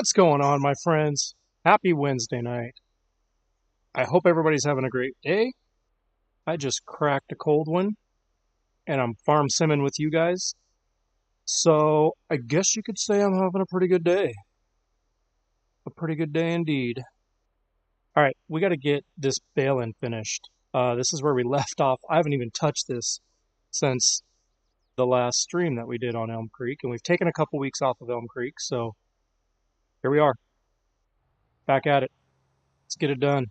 What's going on, my friends? Happy Wednesday night. I hope everybody's having a great day. I just cracked a cold one, and I'm farm simming with you guys. So I guess you could say I'm having a pretty good day. A pretty good day indeed. All right, we got to get this baling finished. This is where we left off. I haven't even touched this since the last stream that we did on Elmcreek, and we've taken a couple weeks off of Elmcreek, so here we are. Back at it. Let's get it done.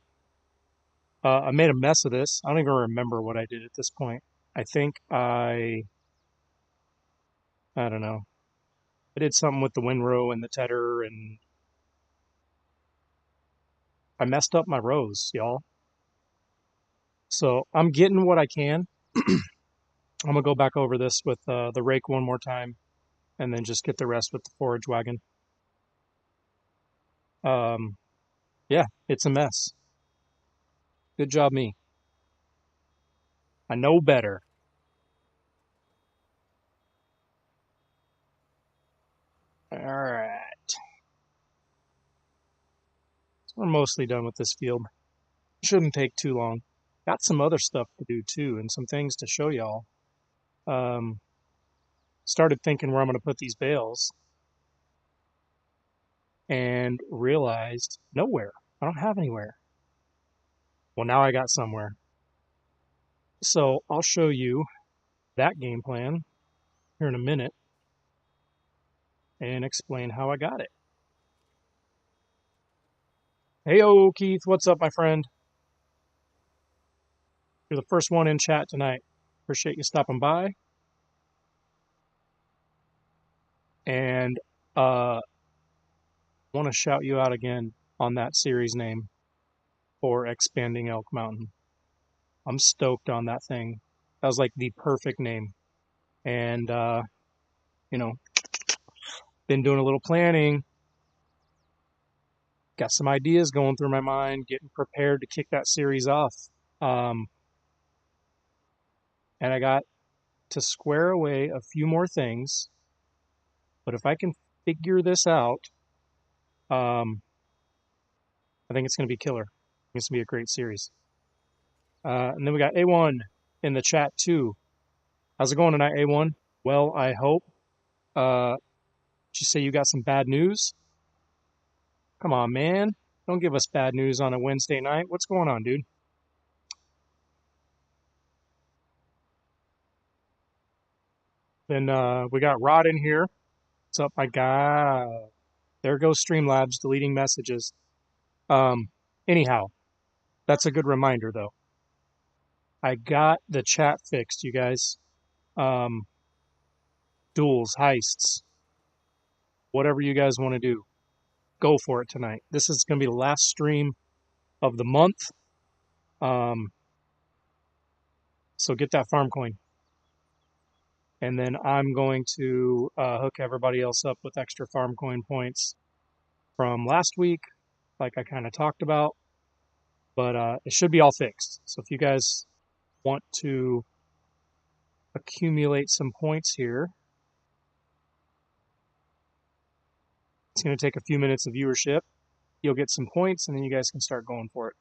I made a mess of this. I don't even remember what I did at this point. I think I don't know. I did something with the windrow and the tedder, and I messed up my rows, y'all. So I'm getting what I can. I'm going to go back over this with the rake one more time, and then just get the rest with the forage wagon. Yeah, it's a mess. Good job, me. I know better. All right. So we're mostly done with this field. Shouldn't take too long. Got some other stuff to do too, and some things to show y'all. Started thinking where I'm going to put these bales, and realized nowhere. I don't have anywhere. Well, now I got somewhere. So I'll show you that game plan here in a minute and explain how I got it. Hey-o, Keith, what's up, my friend? You're the first one in chat tonight. Appreciate you stopping by. And want to shout you out again on that series name for Expanding Elk Mountain. I'm stoked on that thing. That was like the perfect name. And, you know, been doing a little planning. Got some ideas going through my mind, getting prepared to kick that series off. And I got to square away a few more things. But if I can figure this out, I think it's going to be killer. It's going to be a great series. And then we got A1 in the chat too. How's it going tonight, A1? Well, I hope. Did you say you got some bad news? Come on, man. Don't give us bad news on a Wednesday night. What's going on, dude? Then we got Rod in here. What's up, my guy? There goes Streamlabs deleting messages. Anyhow, that's a good reminder, though. I got the chat fixed, you guys. Duels, heists, whatever you guys want to do, go for it tonight. This is going to be the last stream of the month. So get that farm coin. And then I'm going to hook everybody else up with extra farm coin points from last week, like I kind of talked about. But it should be all fixed. So if you guys want to accumulate some points here, it's going to take a few minutes of viewership. You'll get some points, and then you guys can start going for it.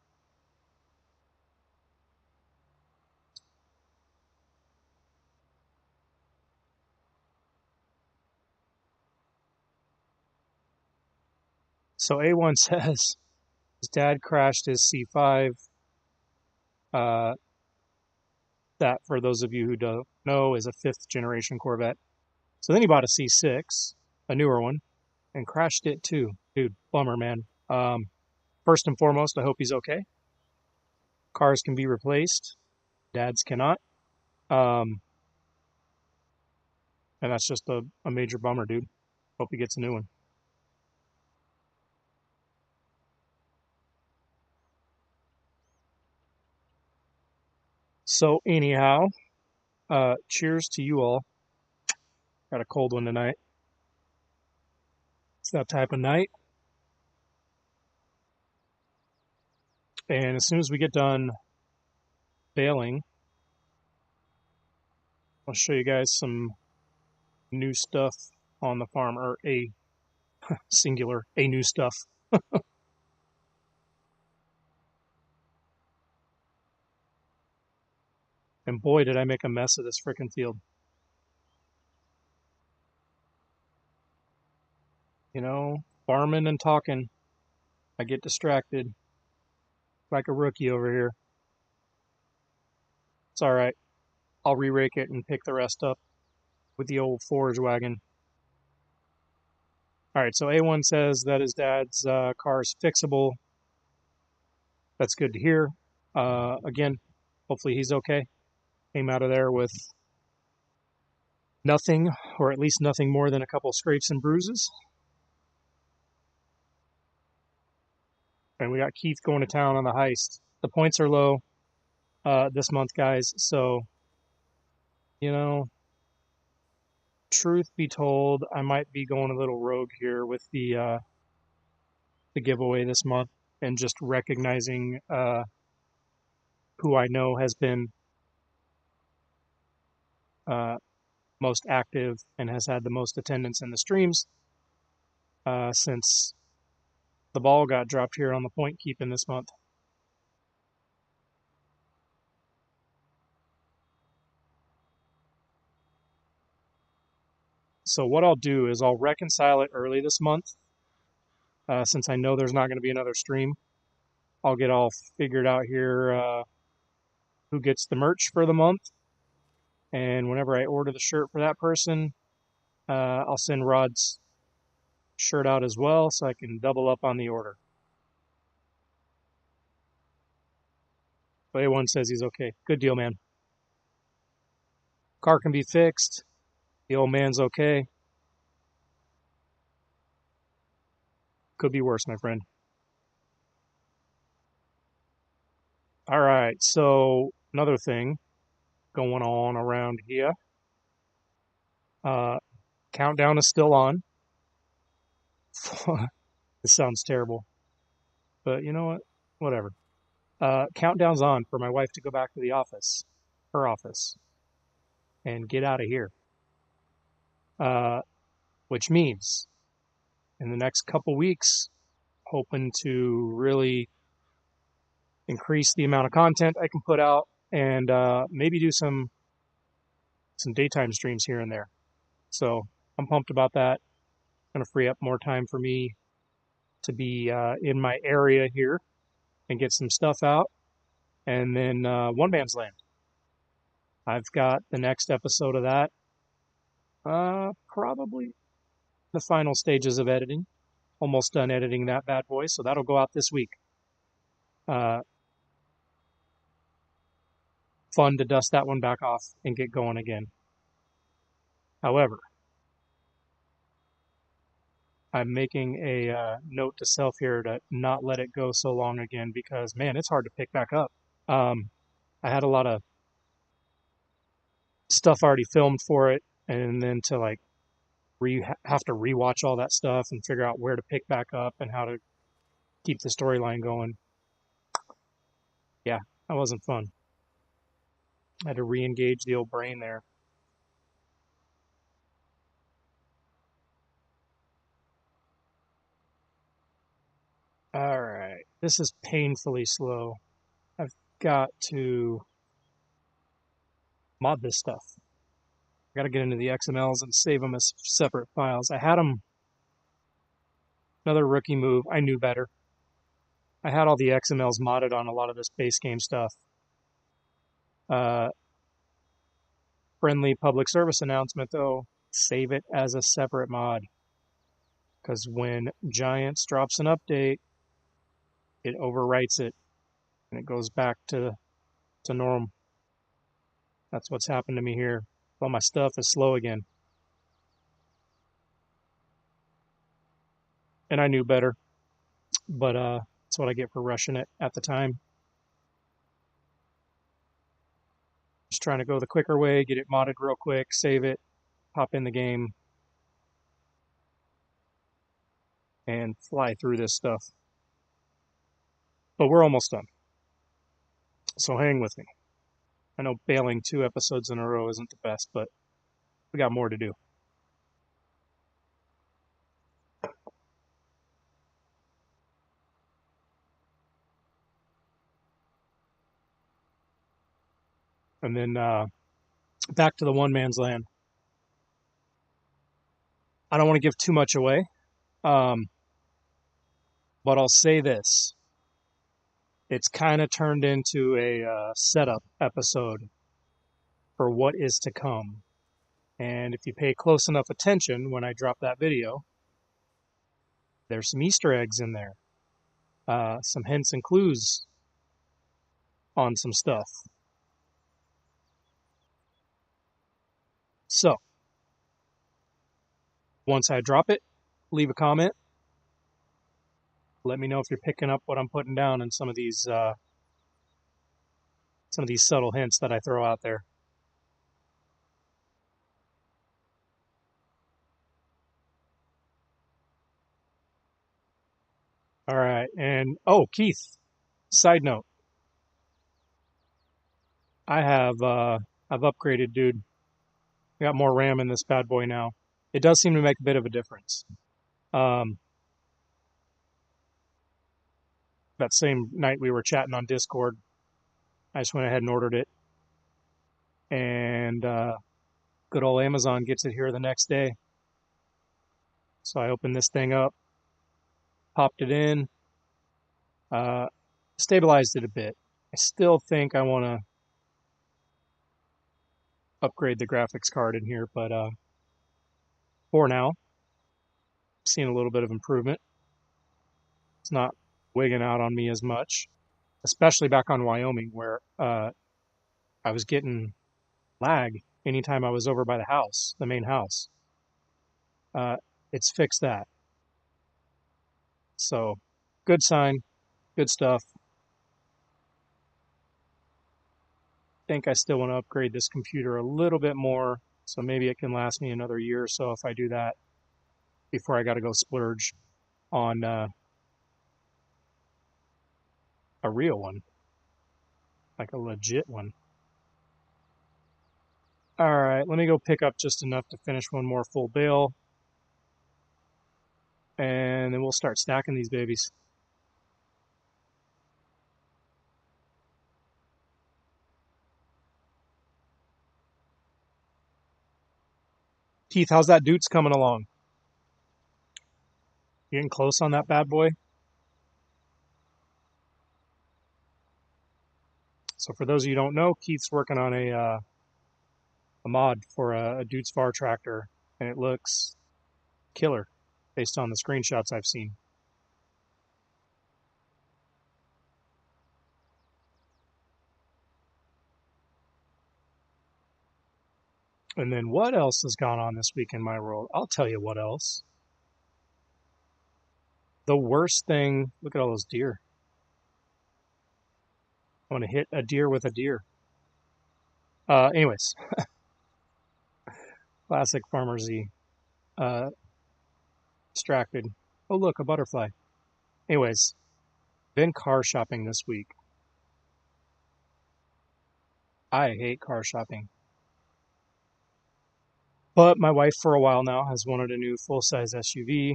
So A1 says his dad crashed his C5. That, for those of you who don't know, is a 5th generation Corvette. So then he bought a C6, a newer one, and crashed it too. Dude, bummer, man. First and foremost, I hope he's okay. Cars can be replaced. Dads cannot. And that's just a major bummer, dude. Hope he gets a new one. So anyhow, cheers to you all. Got a cold one tonight. It's that type of night. And as soon as we get done baling, I'll show you guys some new stuff on the farm, or a Singular, a new stuff. And boy, did I make a mess of this frickin' field. You know, farming and talking, I get distracted like a rookie over here. It's all right. I'll re-rake it and pick the rest up with the old forage wagon. All right, so A1 says that his dad's car is fixable. That's good to hear. Again, hopefully he's okay. Came out of there with nothing, or at least nothing more than a couple scrapes and bruises. And we got Keith going to town on the heist. The points are low this month, guys. So, you know, truth be told, I might be going a little rogue here with the giveaway this month and just recognizing who I know has been most active and has had the most attendance in the streams since the ball got dropped here on the point keeping this month. So what I'll do is I'll reconcile it early this month since I know there's not going to be another stream. I'll get all figured out here who gets the merch for the month. And whenever I order the shirt for that person, I'll send Rod's shirt out as well so I can double up on the order. But A1 says he's okay. Good deal, man. Car can be fixed. The old man's okay. Could be worse, my friend. All right, so another thing going on around here. Countdown is still on. This sounds terrible, but you know what? Whatever. Countdown's on for my wife to go back to the office, her office, and get out of here. Which means in the next couple weeks, hoping to really increase the amount of content I can put out and maybe do some daytime streams here and there. So I'm pumped about that. Going to free up more time for me to be in my area here and get some stuff out. And then One Man's Land. I've got the next episode of that. Probably the final stages of editing. Almost done editing that bad boy, so that'll go out this week. Fun to dust that one back off and get going again. However, I'm making a note to self here to not let it go so long again because, man, it's hard to pick back up. I had a lot of stuff already filmed for it, and then to like have to rewatch all that stuff and figure out where to pick back up and how to keep the storyline going. Yeah, that wasn't fun. I had to re-engage the old brain there. All right, this is painfully slow. I've got to mod this stuff. I got to get into the XMLs and save them as separate files. I had them, another rookie move. I knew better. I had all the XMLs modded on a lot of this base game stuff. Friendly public service announcement though, save it as a separate mod. Because when Giants drops an update, it overwrites it and it goes back to norm. That's what's happened to me here. All my stuff is slow again. And I knew better, but that's what I get for rushing it at the time. Just trying to go the quicker way, get it modded real quick, save it, hop in the game, and fly through this stuff. But we're almost done. So hang with me. I know bailing 2 episodes in a row isn't the best, but we got more to do. And then back to the one man's land. I don't want to give too much away, but I'll say this. It's kind of turned into a setup episode for what is to come. And if you pay close enough attention when I drop that video, there's some Easter eggs in there, some hints and clues on some stuff. So, once I drop it, leave a comment. Let me know if you're picking up what I'm putting down in some of these subtle hints that I throw out there. All right, and oh, Keith, side note, I've upgraded, dude. I got more RAM in this bad boy now. It does seem to make a bit of a difference. That same night we were chatting on Discord, I just went ahead and ordered it, and good old Amazon gets it here the next day. So I opened this thing up, popped it in, stabilized it a bit. I still think I want to upgrade the graphics card in here, but for now, I'm seeing a little bit of improvement. It's not wigging out on me as much, especially back on Wyoming, where I was getting lag anytime I was over by the house, the main house. It's fixed that. So, good sign, good stuff. I think I still want to upgrade this computer a little bit more, so maybe it can last me another year or so if I do that before I got to go splurge on a real one, like a legit one. All right, let me go pick up just enough to finish one more full bale, and then we'll start stacking these babies. Keith, how's that Dutes coming along? You getting close on that bad boy? So for those of you who don't know, Keith's working on a mod for a Dutes Far tractor, and it looks killer based on the screenshots I've seen. And then what else has gone on this week in my world? I'll tell you what else. The worst thing, look at all those deer. I want to hit a deer with a deer. Anyways, classic Farmer Z. Distracted. Oh, look, a butterfly. Anyways, been car shopping this week. I hate car shopping. But my wife, for a while now, has wanted a new full-size SUV.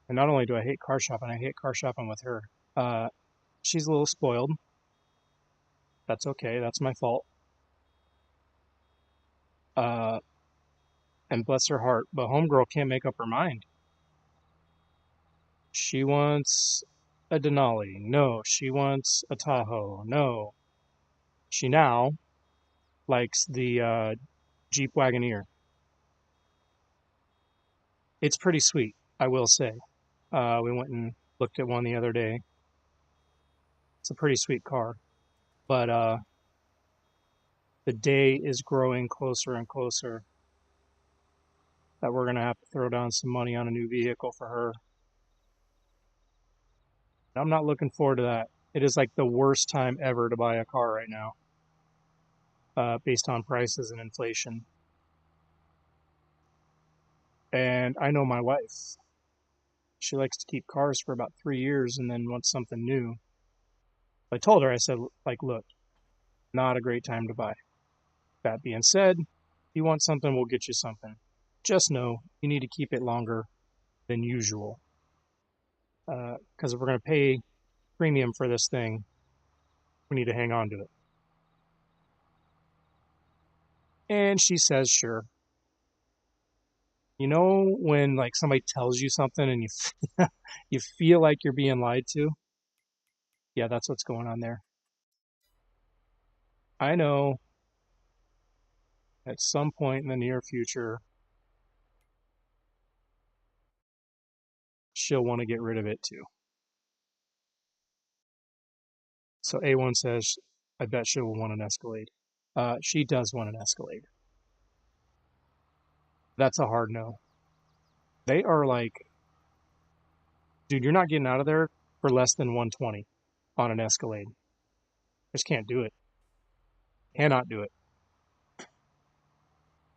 And not only do I hate car shopping, I hate car shopping with her. She's a little spoiled. That's okay. That's my fault. And bless her heart, but homegirl can't make up her mind. She wants a Denali. No. She wants a Tahoe. No. She now likes the Jeep Wagoneer. It's pretty sweet, I will say. We went and looked at one the other day. It's a pretty sweet car. But the day is growing closer and closer that we're going to have to throw down some money on a new vehicle for her. I'm not looking forward to that. It is like the worst time ever to buy a car right now, based on prices and inflation. And I know my wife. She likes to keep cars for about 3 years and then wants something new. I told her, I said, like, look, not a great time to buy. That being said, if you want something, we'll get you something. Just know you need to keep it longer than usual. Because if we're going to pay premium for this thing, we need to hang on to it. And she says, sure. You know when like somebody tells you something and you feel like you're being lied to? Yeah, that's what's going on there. I know at some point in the near future, she'll want to get rid of it too. So A1 says, I bet she will want an Escalade. She does want an Escalade. That's a hard no. They are like, dude, you're not getting out of there for less than 120 on an Escalade. Just can't do it. Cannot do it.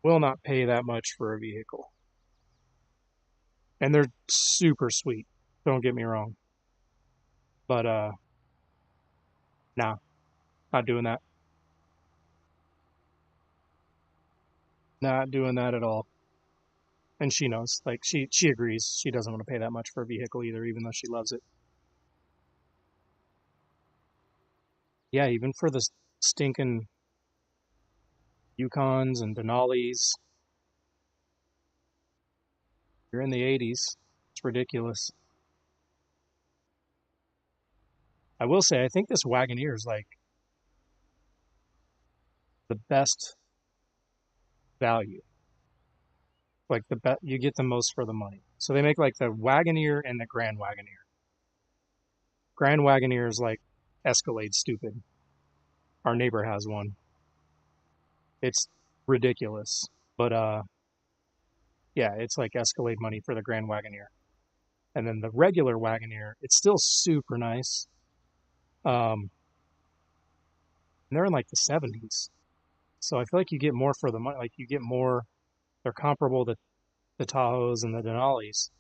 Will not pay that much for a vehicle. And they're super sweet. Don't get me wrong. But nah, not doing that. Not doing that at all. And she knows. Like she agrees. She doesn't want to pay that much for a vehicle either, even though she loves it. Yeah, even for the stinking Yukons and Denali's, you're in the 80s. It's ridiculous. I will say, I think this Wagoneer is like the best value. Like you get the most for the money. So they make like the Wagoneer and the Grand Wagoneer. Grand Wagoneer is like Escalade stupid. Our neighbor has one. It's ridiculous. But yeah, it's like Escalade money for the Grand Wagoneer. And then the regular Wagoneer, it's still super nice. And they're in like the 70s. So I feel like you get more for the money. Like you get more, they're comparable to the Tahoes and the Denali's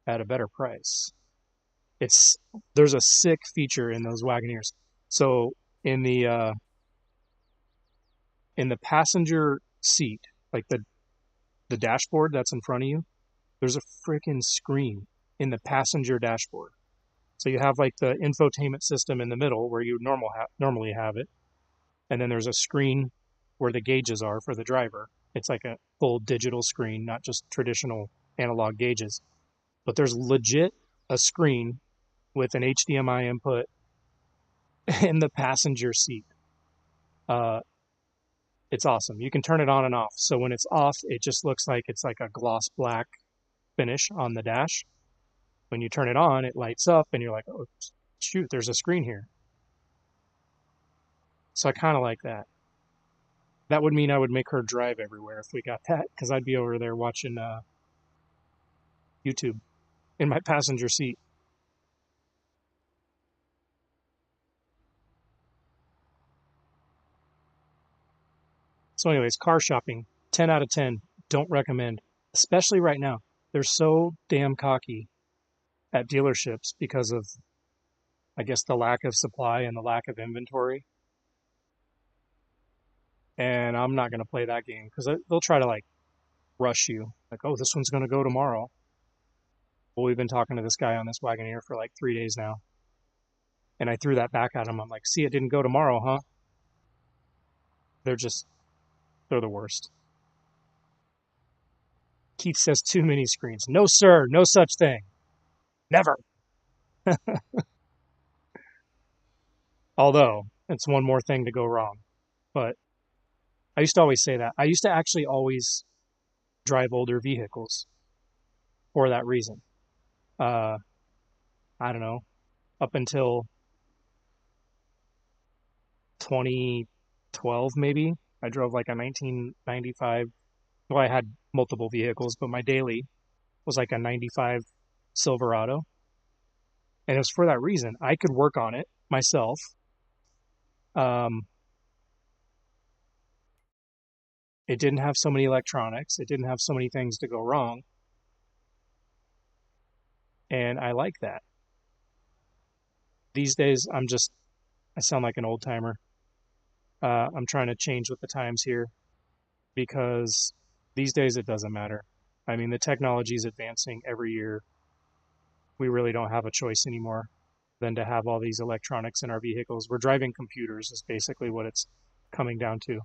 at a better price. It's there's a sick feature in those Wagoneers. So in the passenger seat, like the dashboard that's in front of you, there's a freaking screen in the passenger dashboard. So you have like the infotainment system in the middle where you normally have it, and then there's a screen where the gauges are for the driver. It's like a full digital screen, not just traditional analog gauges. But there's legit a screen with an HDMI input in the passenger seat. Uh, it's awesome. You can turn it on and off. So when it's off, it just looks like it's like a gloss black finish on the dash. When you turn it on, it lights up and you're like, oh, shoot, there's a screen here. So I kind of like that. That would mean I would make her drive everywhere if we got that, because I'd be over there watching YouTube in my passenger seat. So anyways, car shopping, 10 out of 10. Don't recommend, especially right now. They're so damn cocky at dealerships because of, I guess, the lack of supply and the lack of inventory. And I'm not going to play that game because they'll try to like rush you. Like, oh, this one's going to go tomorrow. Well, we've been talking to this guy on this Wagoneer for like 3 days now. And I threw that back at him. I'm like, see, it didn't go tomorrow, huh? They're just, they're the worst. Keith says too many screens. No, sir, no such thing. Never. Although, it's one more thing to go wrong. But I used to always say that. I used to actually always drive older vehicles for that reason. Uh, I don't know, up until 2012, maybe. I drove like a 1995. Well, I had multiple vehicles, but my daily was like a 95 Silverado. And it was for that reason. I could work on it myself. Um, it didn't have so many electronics. It didn't have so many things to go wrong. And I like that. These days, I sound like an old timer. I'm trying to change with the times here because these days it doesn't matter. I mean, the technology is advancing every year. We really don't have a choice anymore than to have all these electronics in our vehicles. We're driving computers is basically what it's coming down to.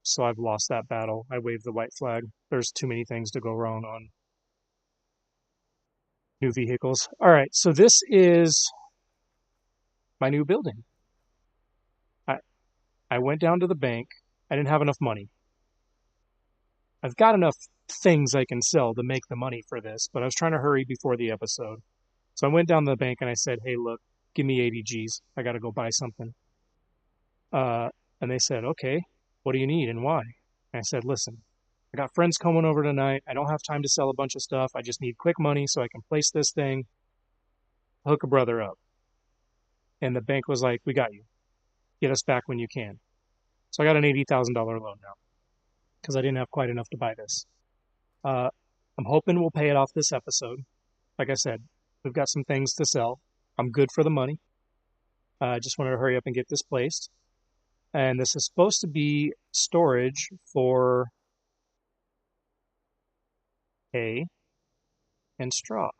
So I've lost that battle. I waved the white flag. There's too many things to go wrong on new vehicles. All right, so this is my new building. I went down to the bank. I didn't have enough money. I've got enough things I can sell to make the money for this, but I was trying to hurry before the episode. So I went down to the bank and I said, hey, look, give me 80 G's. I got to go buy something. And they said, okay, what do you need and why? And I said, listen, I got friends coming over tonight. I don't have time to sell a bunch of stuff. I just need quick money so I can place this thing, hook a brother up. And the bank was like, we got you. Get us back when you can. So I got an $80,000 loan now because I didn't have quite enough to buy this. I'm hoping we'll pay it off this episode. Like I said, we've got some things to sell. I'm good for the money. I just wanted to hurry up and get this placed. And this is supposed to be storage for hay and straw.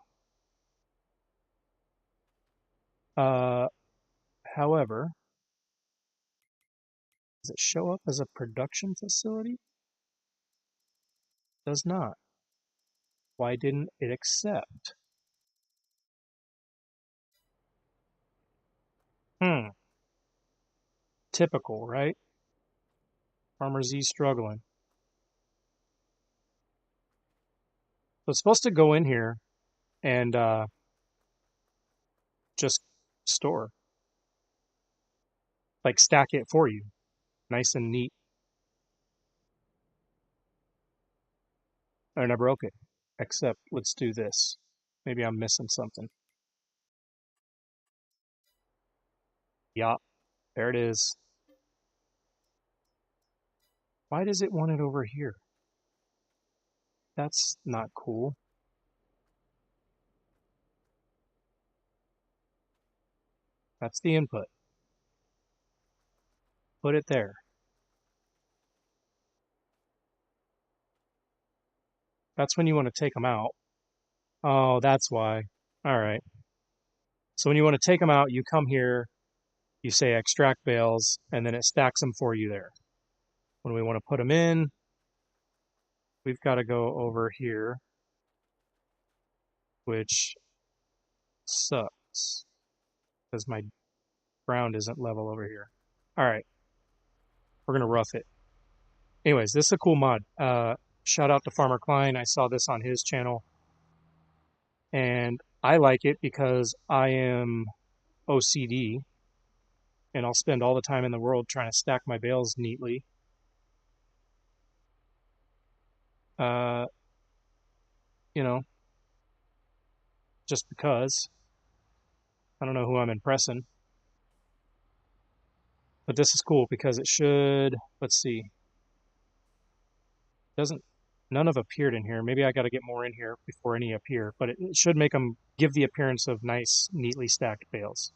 However, does it show up as a production facility? Does not. Why didn't it accept? Typical, right? Farmer Z struggling. So it's supposed to go in here and just store. Like stack it for you. Nice and neat. And I broke it. Except, let's do this. Maybe I'm missing something. Yup. There it is. Why does it want it over here? That's not cool. That's the input. Put it there. That's when you want to take them out. Oh, that's why. All right. So when you want to take them out, you come here, you say extract bales, and then it stacks them for you there. When we want to put them in, we've got to go over here, which sucks because my ground isn't level over here. All right. We're going to rough it. Anyways, this is a cool mod. Shout out to Farmer Klein. I saw this on his channel. And I like it because I am OCD and I'll spend all the time in the world trying to stack my bales neatly. You know, just because. I don't know who I'm impressing. But this is cool because it should, let's see. None have appeared in here. Maybe I got to get more in here before any appear, but it should make them give the appearance of nice, neatly stacked bales.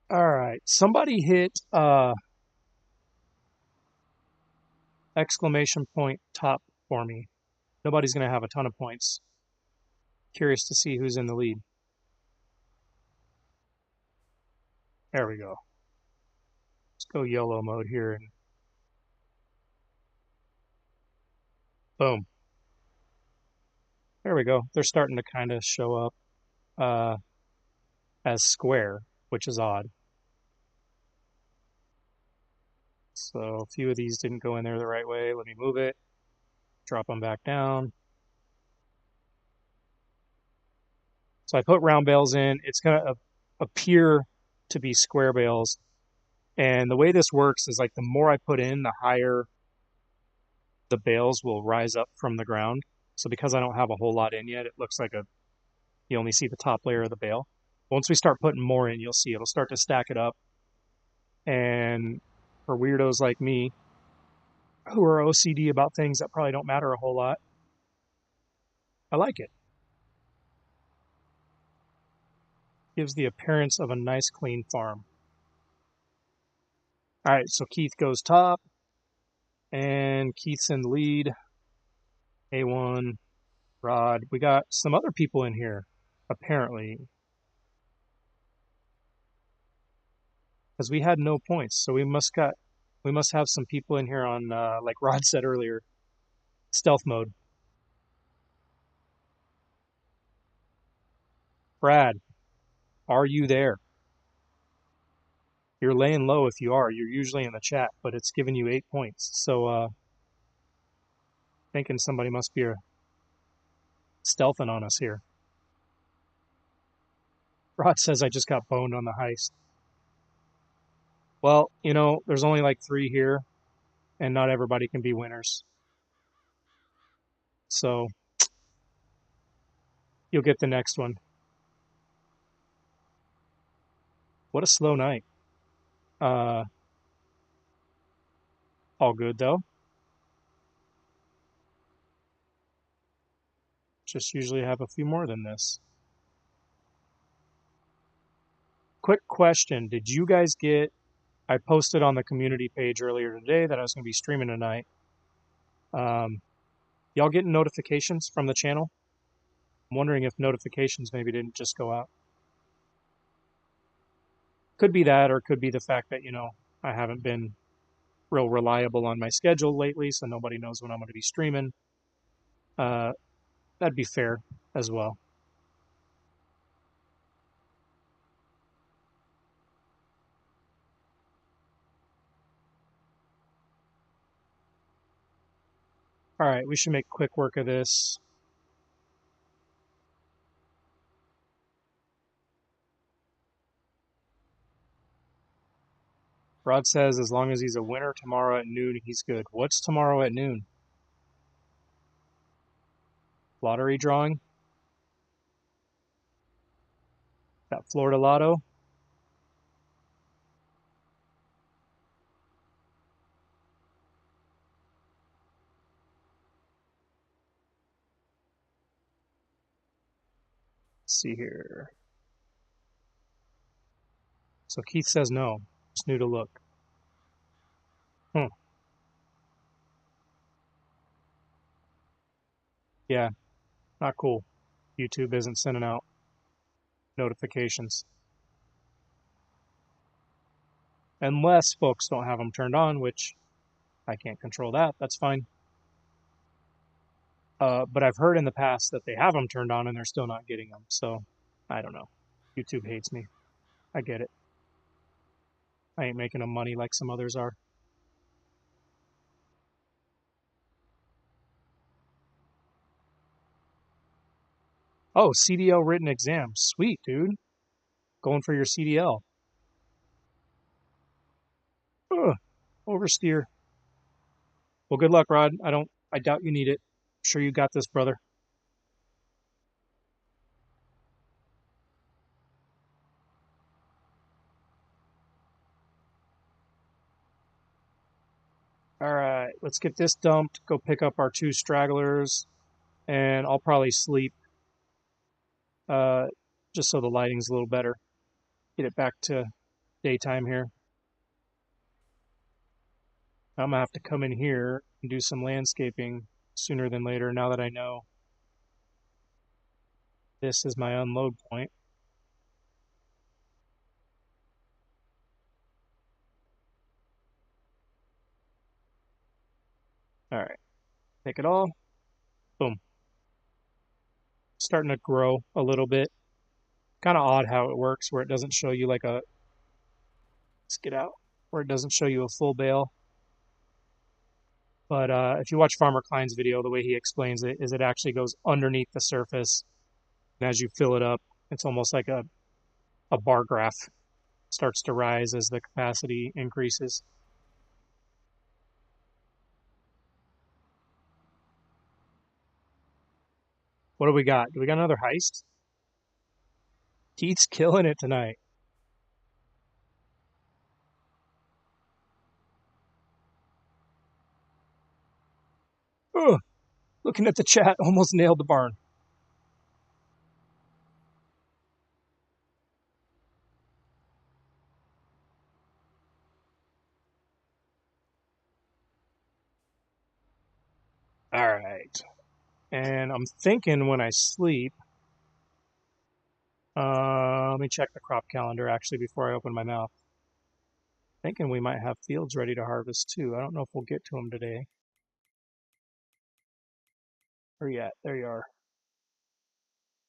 All right, somebody hit exclamation point top for me. Nobody's going to have a ton of points. Curious to see who's in the lead. There we go. Let's go YOLO mode here and boom. There we go. They're starting to kind of show up as square, which is odd. So a few of these didn't go in there the right way. Let me move it. Drop them back down. So I put round bales in. It's going to appear to be square bales. And the way this works is like the more I put in, the higher the bales will rise up from the ground. So because I don't have a whole lot in yet, it looks like you only see the top layer of the bale. Once we start putting more in, you'll see it'll start to stack it up. And for weirdos like me, who are OCD about things that probably don't matter a whole lot, I like it. Gives the appearance of a nice, clean farm. All right, so Keith goes top, and Keith's in the lead. A1, Rod, we got some other people in here, apparently, because we had no points, so we must have some people in here on like Rod said earlier, stealth mode. Brad, are you there? You're laying low if you are. You're usually in the chat, but it's giving you 8 points. So thinking somebody must be stealthing on us here. Rod says I just got boned on the heist. Well, you know, there's only like 3 here, and not everybody can be winners. So you'll get the next one. What a slow night. All good though. Just usually have a few more than this. Quick question. Did you guys get, I posted on the community page earlier today that I was going to be streaming tonight. Y'all getting notifications from the channel? I'm wondering if notifications maybe didn't just go out. Could be that, or could be the fact that, you know, I haven't been real reliable on my schedule lately, so nobody knows when I'm going to be streaming. That'd be fair as well. All right, we should make quick work of this. Rod says as long as he's a winner tomorrow at noon, he's good. What's tomorrow at noon? Lottery drawing? That Florida Lotto? Let's see here. So Keith says no. Just new to look. Yeah, not cool. YouTube isn't sending out notifications. Unless folks don't have them turned on, which I can't control that. That's fine. But I've heard in the past that they have them turned on and they're still not getting them. So I don't know. YouTube hates me. I get it. I ain't making them money like some others are. Oh, CDL written exam. Sweet, dude. Going for your CDL. Ugh, oversteer. Well, good luck, Rod. I doubt you need it. I'm sure you got this, brother. All right, let's get this dumped. Go pick up our 2 stragglers, and I'll probably sleep uh, just so the lighting's a little better. Get it back to daytime here. I'm gonna have to come in here and do some landscaping sooner than later now that I know this is my unload point. All right, take it all. Boom. Starting to grow a little bit. Kind of odd how it works where it doesn't show you like a, let's get out, where it doesn't show you a full bale. But if you watch Farmer Klein's video, the way he explains it is it actually goes underneath the surface. And as you fill it up, it's almost like a bar graph starts to rise as the capacity increases. What do we got? Do we got another heist? Keith's killing it tonight. Ugh, looking at the chat, almost nailed the barn. All right. And I'm thinking when I sleep, let me check the crop calendar actually before I open my mouth. Thinking we might have fields ready to harvest too. I don't know if we'll get to them today. Where you at? There you are.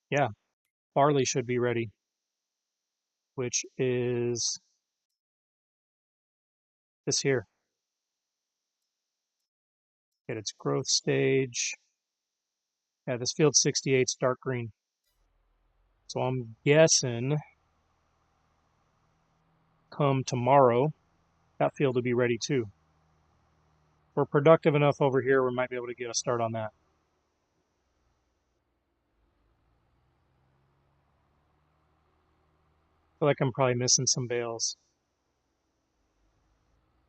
Yeah, barley should be ready, which is this here. At its growth stage. Yeah, this field 68's dark green. So I'm guessing come tomorrow, that field will be ready too. If we're productive enough over here, we might be able to get a start on that. I feel like I'm probably missing some bales.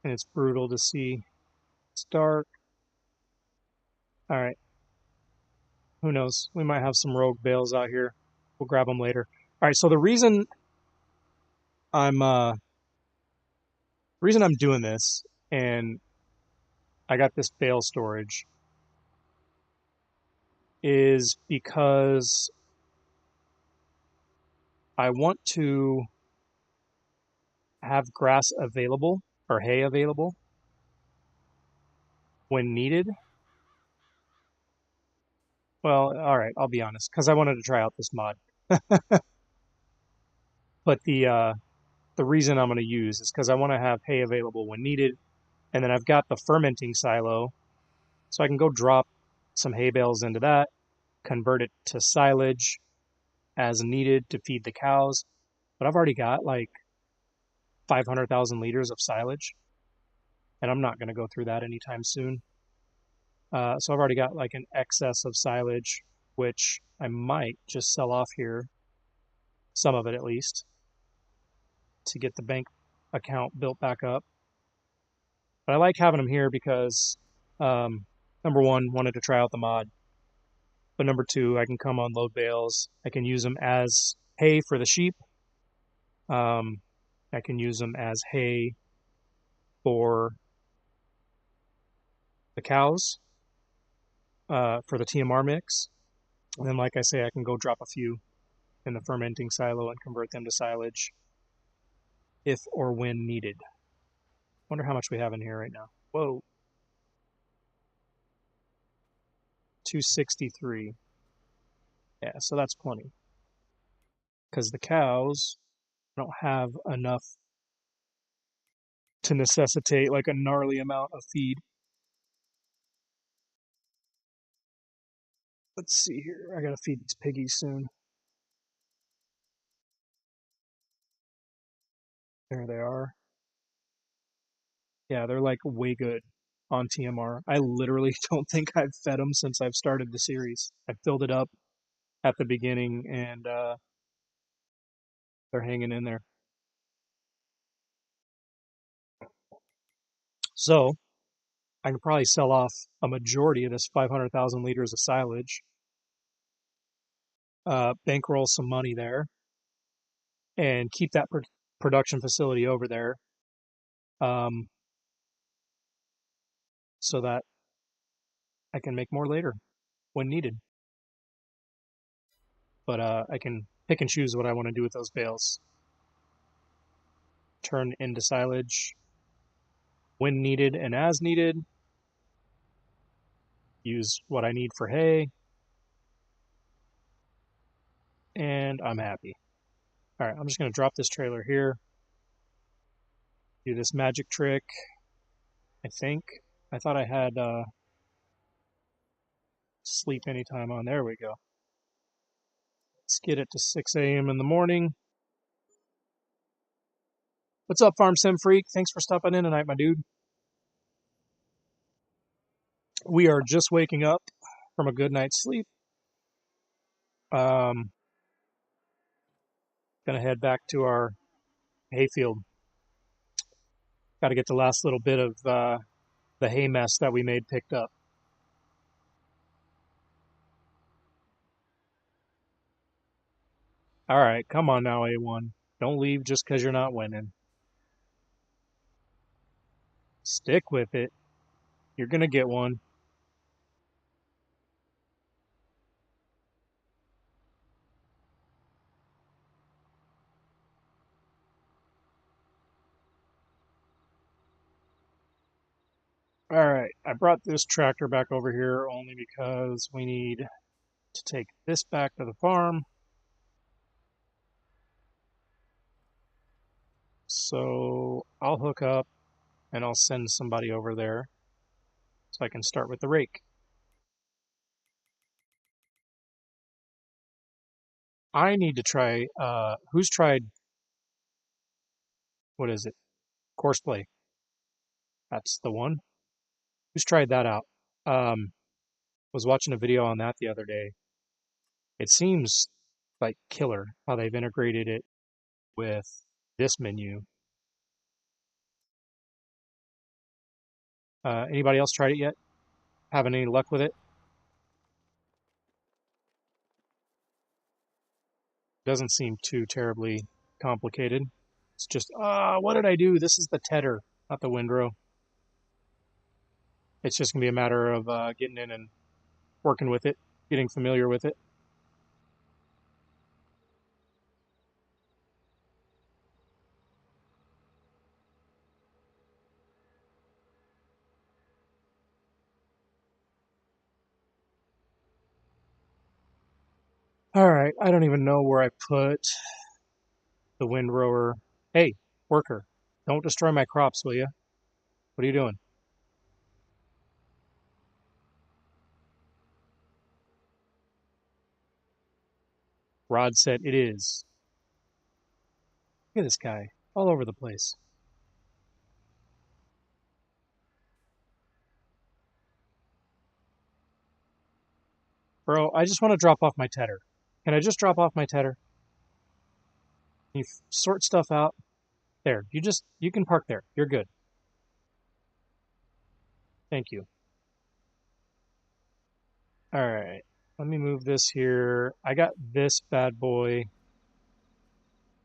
And it's brutal to see. It's dark. All right. Who knows? We might have some rogue bales out here. We'll grab them later. All right. So the reason I'm doing this, and I got this bale storage, is because I want to have grass available or hay available when needed. Well, all right, I'll be honest, because I wanted to try out this mod. But the reason I'm going to use is because I want to have hay available when needed, and then I've got the fermenting silo, so I can go drop some hay bales into that, convert it to silage as needed to feed the cows. But I've already got like 500,000 liters of silage, and I'm not going to go through that anytime soon. So I've already got like an excess of silage, which I might just sell off here, some of it at least, to get the bank account built back up. But I like having them here because, number one, wanted to try out the mod. But number two, I can come unload bales. I can use them as hay for the sheep. I can use them as hay for the cows, for the TMR mix. And then, like I say, I can go drop a few in the fermenting silo and convert them to silage if or when needed. Wonder how much we have in here right now. Whoa. 263. Yeah, so that's plenty. Because the cows don't have enough to necessitate like a gnarly amount of feed. Let's see here. I gotta feed these piggies soon. There they are. Yeah, they're like way good on TMR. I literally don't think I've fed them since I've started the series. I filled it up at the beginning and they're hanging in there. So I can probably sell off a majority of this 500,000 liters of silage, bankroll some money there, and keep that production facility over there, um, so that I can make more later when needed. But I can pick and choose what I want to do with those bales. Turn into silage when needed and as needed. Use what I need for hay. And I'm happy. All right, I'm just going to drop this trailer here. Do this magic trick. I think. I thought I had sleep anytime on. There we go. Let's get it to 6 a.m. in the morning. What's up, Farm Sim Freak? Thanks for stopping in tonight, my dude. We are just waking up from a good night's sleep. Gonna head back to our hayfield. Got to get the last little bit of the hay mess that we made picked up. All right, come on now, A1. Don't leave just because you're not winning. Stick with it. You're gonna get one. Alright, I brought this tractor back over here only because we need to take this back to the farm. So I'll hook up and I'll send somebody over there so I can start with the rake. I need to try, who's tried, what is it? Courseplay. That's the one. Who's tried that out? Was watching a video on that the other day. It seems like killer how they've integrated it with this menu. Anybody else tried it yet? Having any luck with it? Doesn't seem too terribly complicated. It's just, what did I do? This is the tedder, not the windrow. It's just going to be a matter of getting in and working with it, getting familiar with it. All right, I don't even know where I put the windrower. Hey, worker, don't destroy my crops, will you? What are you doing? Rod said it is. Look at this guy, all over the place. Bro, I just want to drop off my tedder. Can I just drop off my tedder? You sort stuff out. There, you can park there. You're good. Thank you. All right, let me move this here. I got this bad boy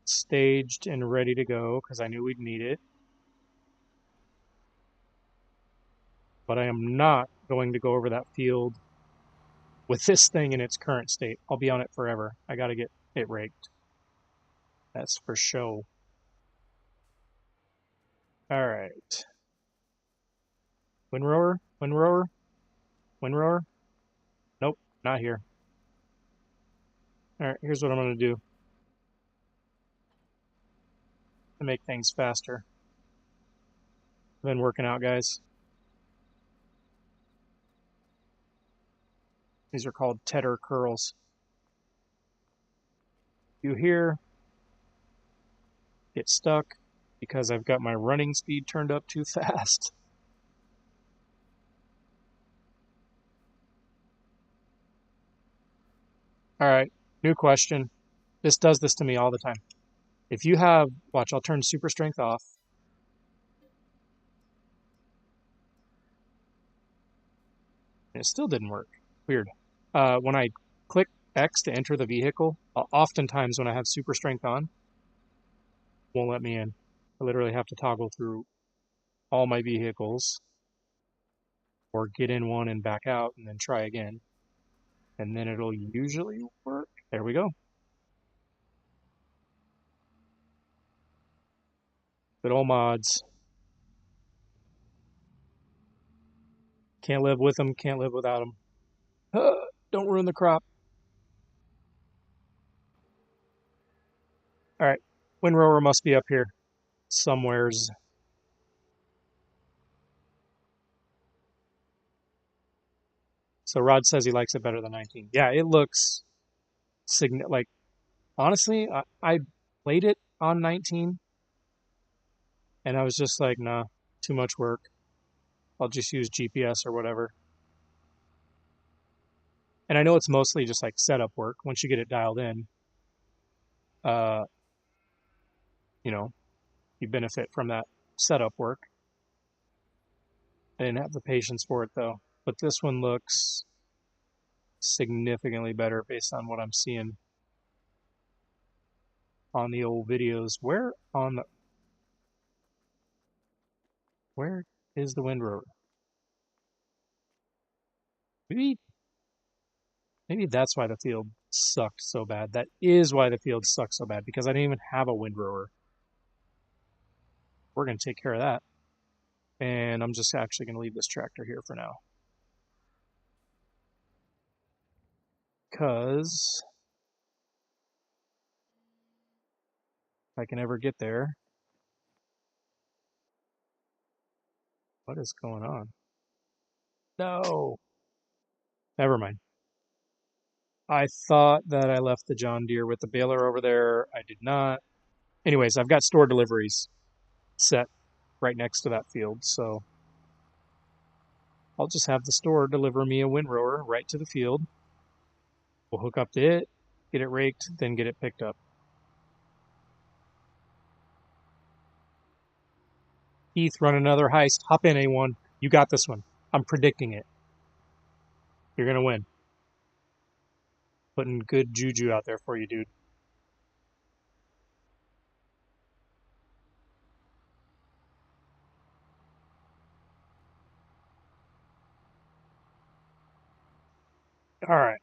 staged and ready to go because I knew we'd need it. But I am not going to go over that field with this thing in its current state. I'll be on it forever. I got to get it raked. That's for show. All right. Windrower, windrower, windrower. Nope, not here. All right, here's what I'm going to do to make things faster. I've been working out, guys. These are called tedder curls. You hear get stuck because I've got my running speed turned up too fast. All right, new question. This does this to me all the time. If you have, watch, I'll turn super strength off. And it still didn't work. Weird. When I click X to enter the vehicle, oftentimes when I have super strength on, won't let me in. I literally have to toggle through all my vehicles or get in one and back out and then try again. And then it'll usually work. There we go. Good old mods. Can't live with them, can't live without them. Don't ruin the crop. All right, windrower must be up here somewheres. So Rod says he likes it better than 19. Yeah, it looks like, honestly, I played it on 19 and I was just like, nah, too much work. I'll just use GPS or whatever. And I know it's mostly just like setup work. Once you get it dialed in, uh, you know, you benefit from that setup work. I didn't have the patience for it though. But this one looks significantly better based on what I'm seeing on the old videos. Where is the windrower? Maybe that's why the field sucked so bad. That is why the field sucked so bad, because I didn't even have a windrower. We're going to take care of that. And I'm just actually going to leave this tractor here for now. Because if I can ever get there. What is going on? No. Never mind. I thought that I left the John Deere with the baler over there. I did not. Anyways, I've got store deliveries set right next to that field, so I'll just have the store deliver me a windrower right to the field. We'll hook up to it, get it raked, then get it picked up. Heath, run another heist. Hop in, A1. You got this one. I'm predicting it. You're going to win. Putting good juju out there for you, dude. All right.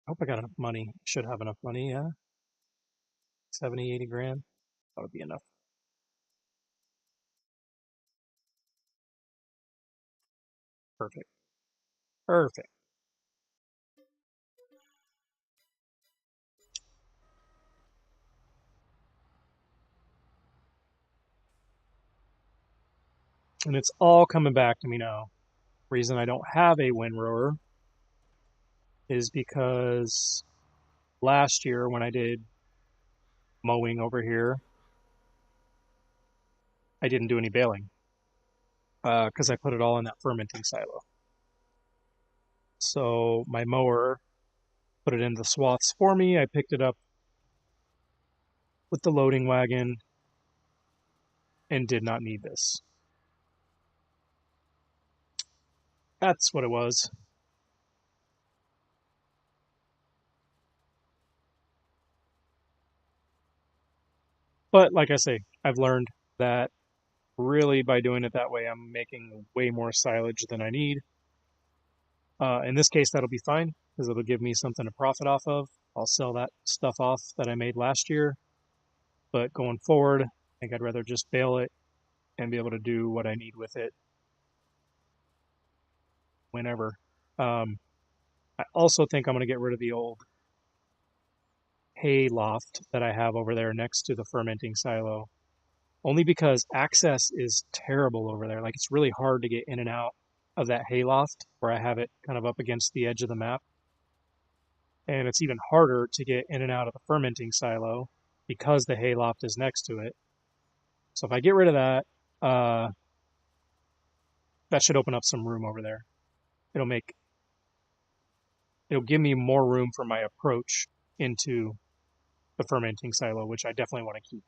I hope I got enough money. Should have enough money, yeah. 70, 80 grand. That would be enough. Perfect. Perfect. And it's all coming back to me now. Reason I don't have a windrower is because last year when I did mowing over here, I didn't do any baling because I put it all in that fermenting silo. So my mower put it in the swaths for me. I picked it up with the loading wagon and did not need this. That's what it was. But like I say, I've learned that really by doing it that way, I'm making way more silage than I need. In this case, that'll be fine because it'll give me something to profit off of. I'll sell that stuff off that I made last year. But going forward, I think I'd rather just bale it and be able to do what I need with it whenever. I also think I'm going to get rid of the old hay loft that I have over there next to the fermenting silo. Only because access is terrible over there. Like, it's really hard to get in and out of that hay loft where I have it kind of up against the edge of the map. And it's even harder to get in and out of the fermenting silo because the hay loft is next to it. So if I get rid of that, that should open up some room over there. It'll give me more room for my approach into the fermenting silo, which I definitely want to keep.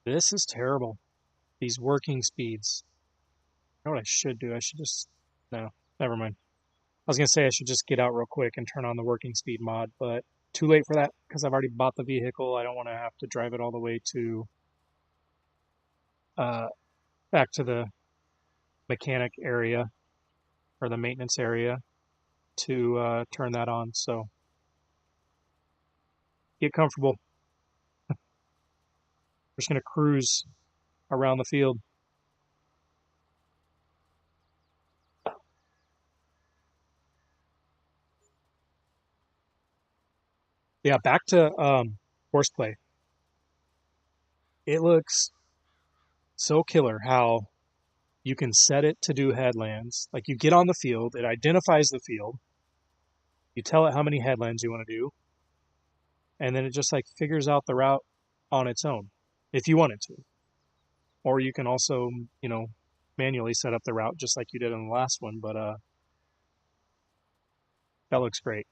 This is terrible. These working speeds. You know what I should do? I should just... No, never mind. I was going to say I should just get out real quick and turn on the working speed mod, but too late for that because I've already bought the vehicle. I don't want to have to drive it all the way to back to the mechanic area or the maintenance area to turn that on. So get comfortable. We're just going to cruise around the field. Yeah, back to horseplay. It looks so killer how you can set it to do headlands. Like, you get on the field, it identifies the field, you tell it how many headlands you want to do, and then it just like figures out the route on its own if you want it to. Or you can also, manually set up the route just like you did on the last one, but that looks great.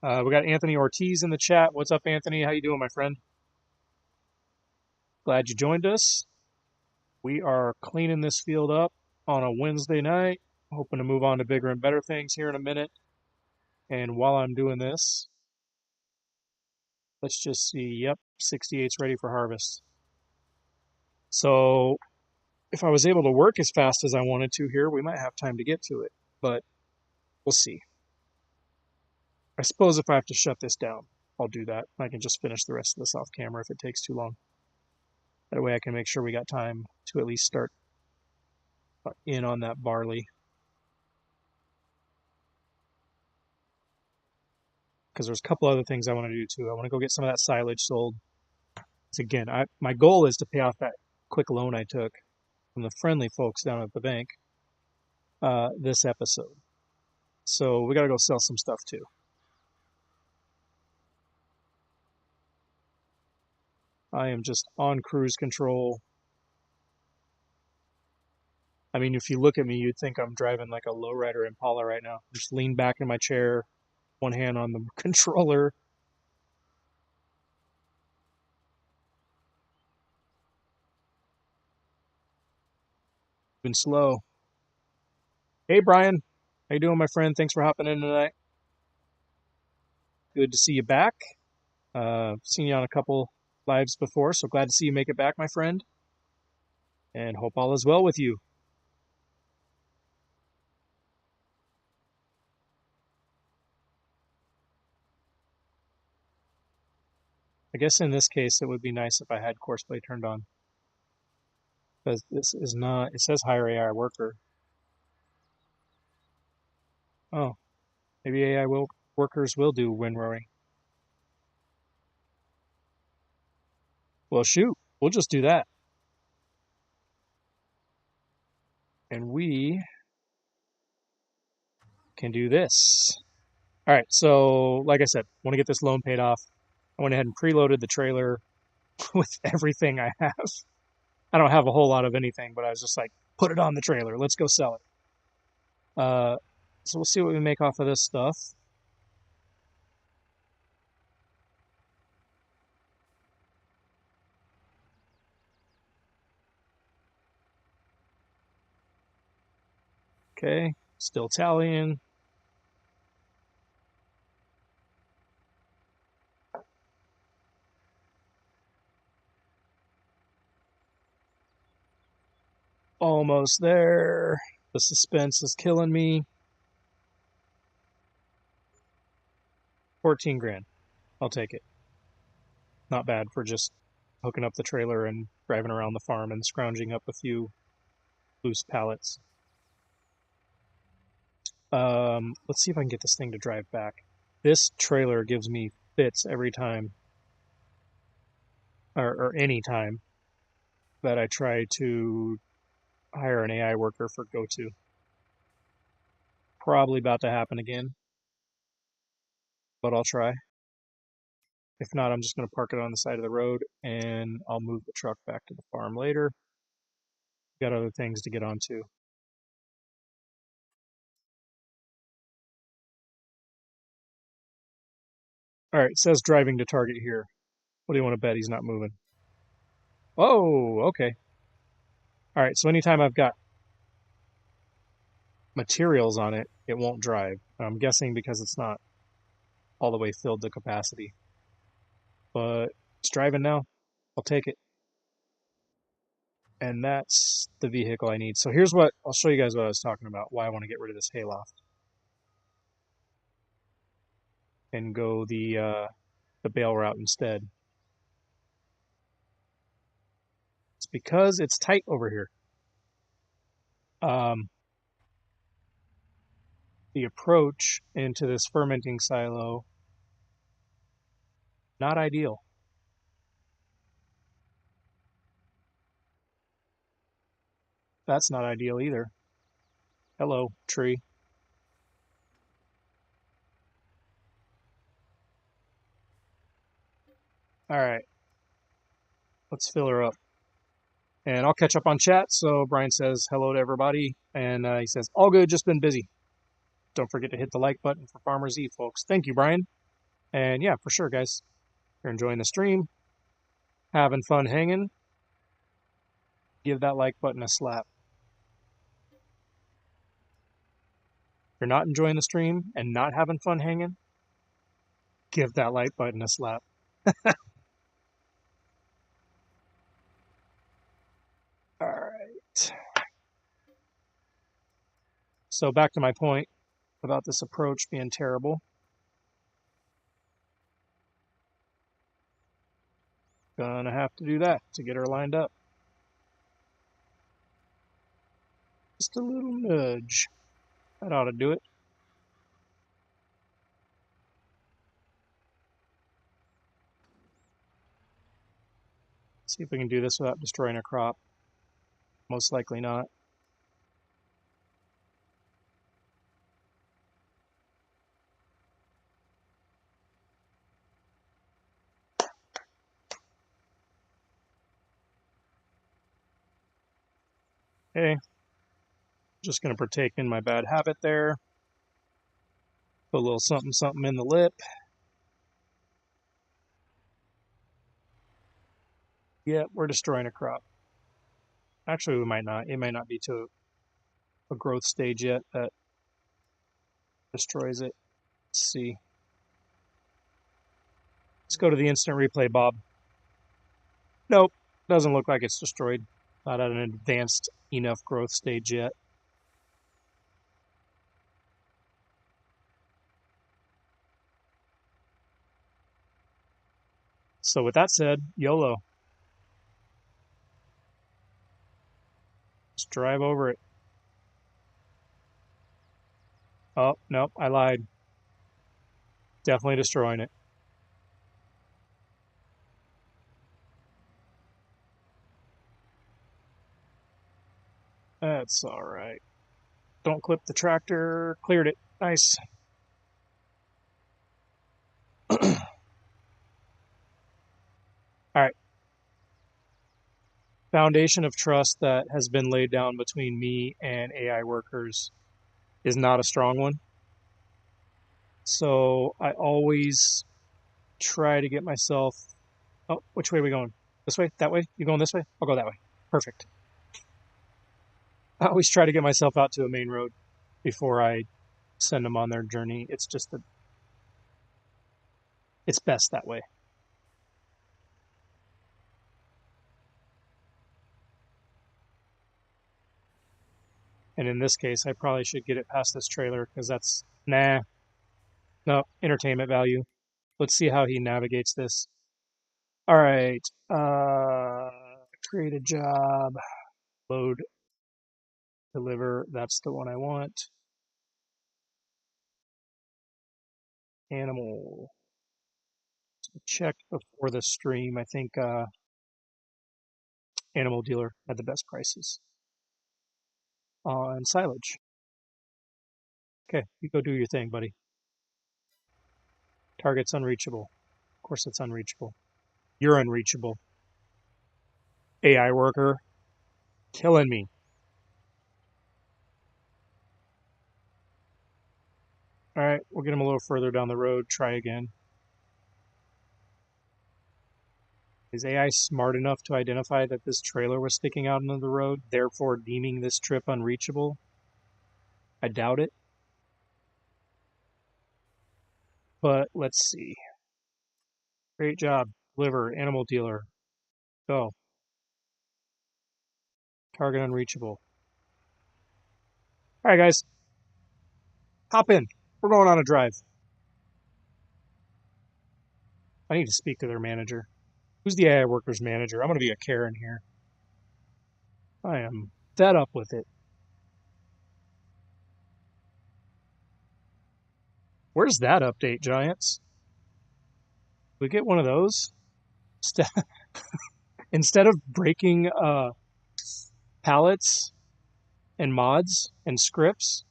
We got Anthony Ortiz in the chat. What's up, Anthony? How you doing, my friend? Glad you joined us. We are cleaning this field up on a Wednesday night, hoping to move on to bigger and better things here in a minute. And while I'm doing this, let's just see. Yep, 68's ready for harvest. So if I was able to work as fast as I wanted to here, we might have time to get to it, but we'll see. I suppose if I have to shut this down, I'll do that. I can just finish the rest of this off camera if it takes too long. That way I can make sure we got time to at least start in on that barley. Because there's a couple other things I want to do too. I want to go get some of that silage sold. So again, my goal is to pay off that quick loan I took from the friendly folks down at the bank this episode. So we got to go sell some stuff too. I am just on cruise control. I mean, if you look at me, you'd think I'm driving like a lowrider Impala right now. Just lean back in my chair, one hand on the controller. Been slow. Hey, Brian. How you doing, my friend? Thanks for hopping in tonight. Good to see you back. Seen you on a couple lives before, so glad to see you make it back, my friend. And hope all is well with you. I guess in this case, it would be nice if I had Courseplay turned on. Because this is not, it says hire AI worker. Oh, maybe workers will do windrowing. Well, shoot, we'll just do that. And we can do this. All right, so like I said, want to get this loan paid off. I went ahead and preloaded the trailer with everything I have. I don't have a whole lot of anything, but I was just like, put it on the trailer. Let's go sell it. So we'll see what we make off of this stuff. Okay, still tallying. Almost there. The suspense is killing me. 14 grand. I'll take it. Not bad for just hooking up the trailer and driving around the farm and scrounging up a few loose pallets. Let's see if I can get this thing to drive back. This trailer gives me fits every time, or any time, that I try to hire an AI worker for GoTo. Probably about to happen again, but I'll try. If not, I'm just going to park it on the side of the road and I'll move the truck back to the farm later. Got other things to get onto. All right, it says driving to target here. What do you want to bet he's not moving? Oh, okay. All right, so anytime I've got materials on it, it won't drive. I'm guessing because it's not all the way filled to capacity. But it's driving now. I'll take it. And that's the vehicle I need. So here's what, I'll show you guys what I was talking about, why I want to get rid of this hayloft. And go the bale route instead. It's because it's tight over here. The approach into this fermenting silo, not ideal. That's not ideal either. Hello, tree. All right, let's fill her up. And I'll catch up on chat. So Brian says hello to everybody. And he says, all good, just been busy. Don't forget to hit the like button for Farmer's Eve, folks. Thank you, Brian. And yeah, for sure, guys. If you're enjoying the stream, having fun hanging, give that like button a slap. you're not enjoying the stream and not having fun hanging, give that like button a slap. All right. So back to my point about this approach being terrible. Gonna have to do that to get her lined up. Just a little nudge. That ought to do it. See if we can do this without destroying a crop. Most likely not. Okay. Just going to partake in my bad habit there. Put a little something something in the lip. Yeah, we're destroying a crop. Actually, we might not. It might not be to a growth stage yet that destroys it. Let's see. Let's go to the instant replay, Bob. Nope. Doesn't look like it's destroyed. Not at an advanced enough growth stage yet. So with that said, YOLO. Just drive over it. Oh, nope, I lied. Definitely destroying it. That's all right. Don't clip the tractor. Cleared it. Nice. All right. Foundation of trust that has been laid down between me and AI workers is not a strong one. So I always try to get myself... Oh, which way are we going? This way? That way? You going this way? I'll go that way. Perfect. I always try to get myself out to a main road before I send them on their journey. It's just that it's best that way. And in this case, I probably should get it past this trailer because that's... Nah. No, entertainment value. Let's see how he navigates this. All right. Create a job. Load. Deliver. That's the one I want. Animal. So check before the stream. I think Animal Dealer had the best prices on silage. Okay, you go do your thing, buddy. Target's unreachable. Of course it's unreachable. You're unreachable. AI worker. Killing me. All right, we'll get him a little further down the road. Try again. Is AI smart enough to identify that this trailer was sticking out into the road, therefore deeming this trip unreachable? I doubt it. But let's see. Great job. Deliver. Animal dealer. Go. Target unreachable. All right, guys. Hop in. We're going on a drive. I need to speak to their manager. Who's the AI workers manager? I'm going to be a Karen here. I am fed up with it. Where's that update, Giants? We get one of those? Instead of breaking pallets and mods and scripts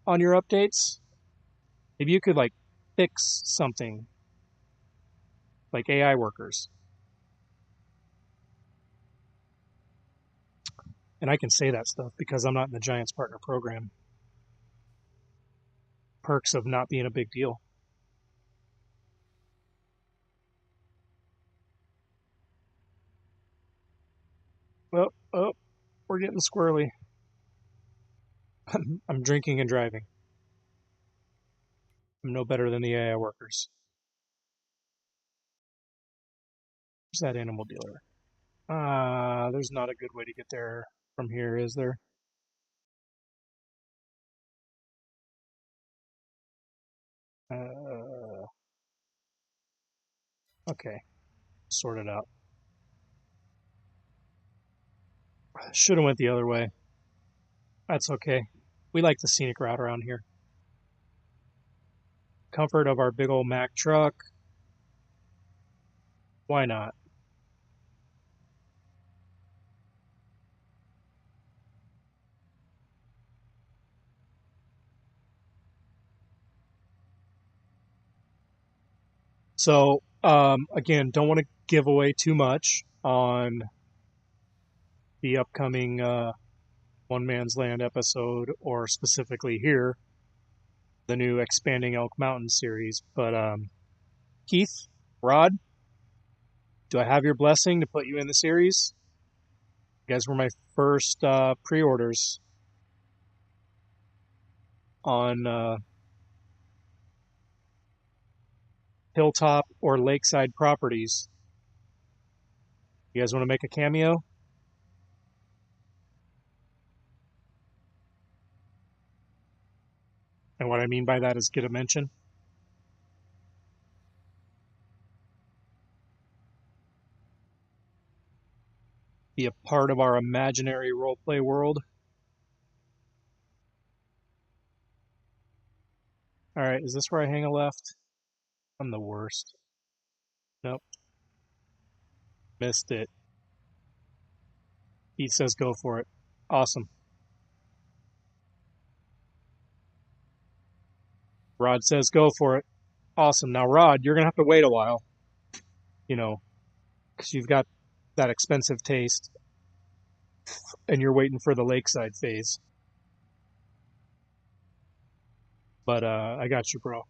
on your updates, maybe you could like fix something like AI workers. And I can say that stuff because I'm not in the Giants partner program. Perks of not being a big deal. Oh, we're getting squirrely. I'm drinking and driving. I'm no better than the AI workers. Where's that animal dealer? There's not a good way to get there from here, is there? Okay, sort it out. Should have went the other way. That's okay. We like the scenic route around here. Comfort of our big old Mack truck. Why not? So, again, don't want to give away too much on the upcoming One Man's Land episode, or specifically here, the new Expanding Elk Mountain series. But Keith, Rod, do I have your blessing to put you in the series? You guys were my first pre-orders on hilltop or lakeside properties. You guys want to make a cameo? And what I mean by that is get a mention. Be a part of our imaginary roleplay world. All right, is this where I hang a left? I'm the worst. Nope, missed it. He says go for it. Awesome. Rod says go for it. Awesome. Now, Rod, you're going to have to wait a while, you know, because you've got that expensive taste and you're waiting for the lakeside phase. But I got you, bro.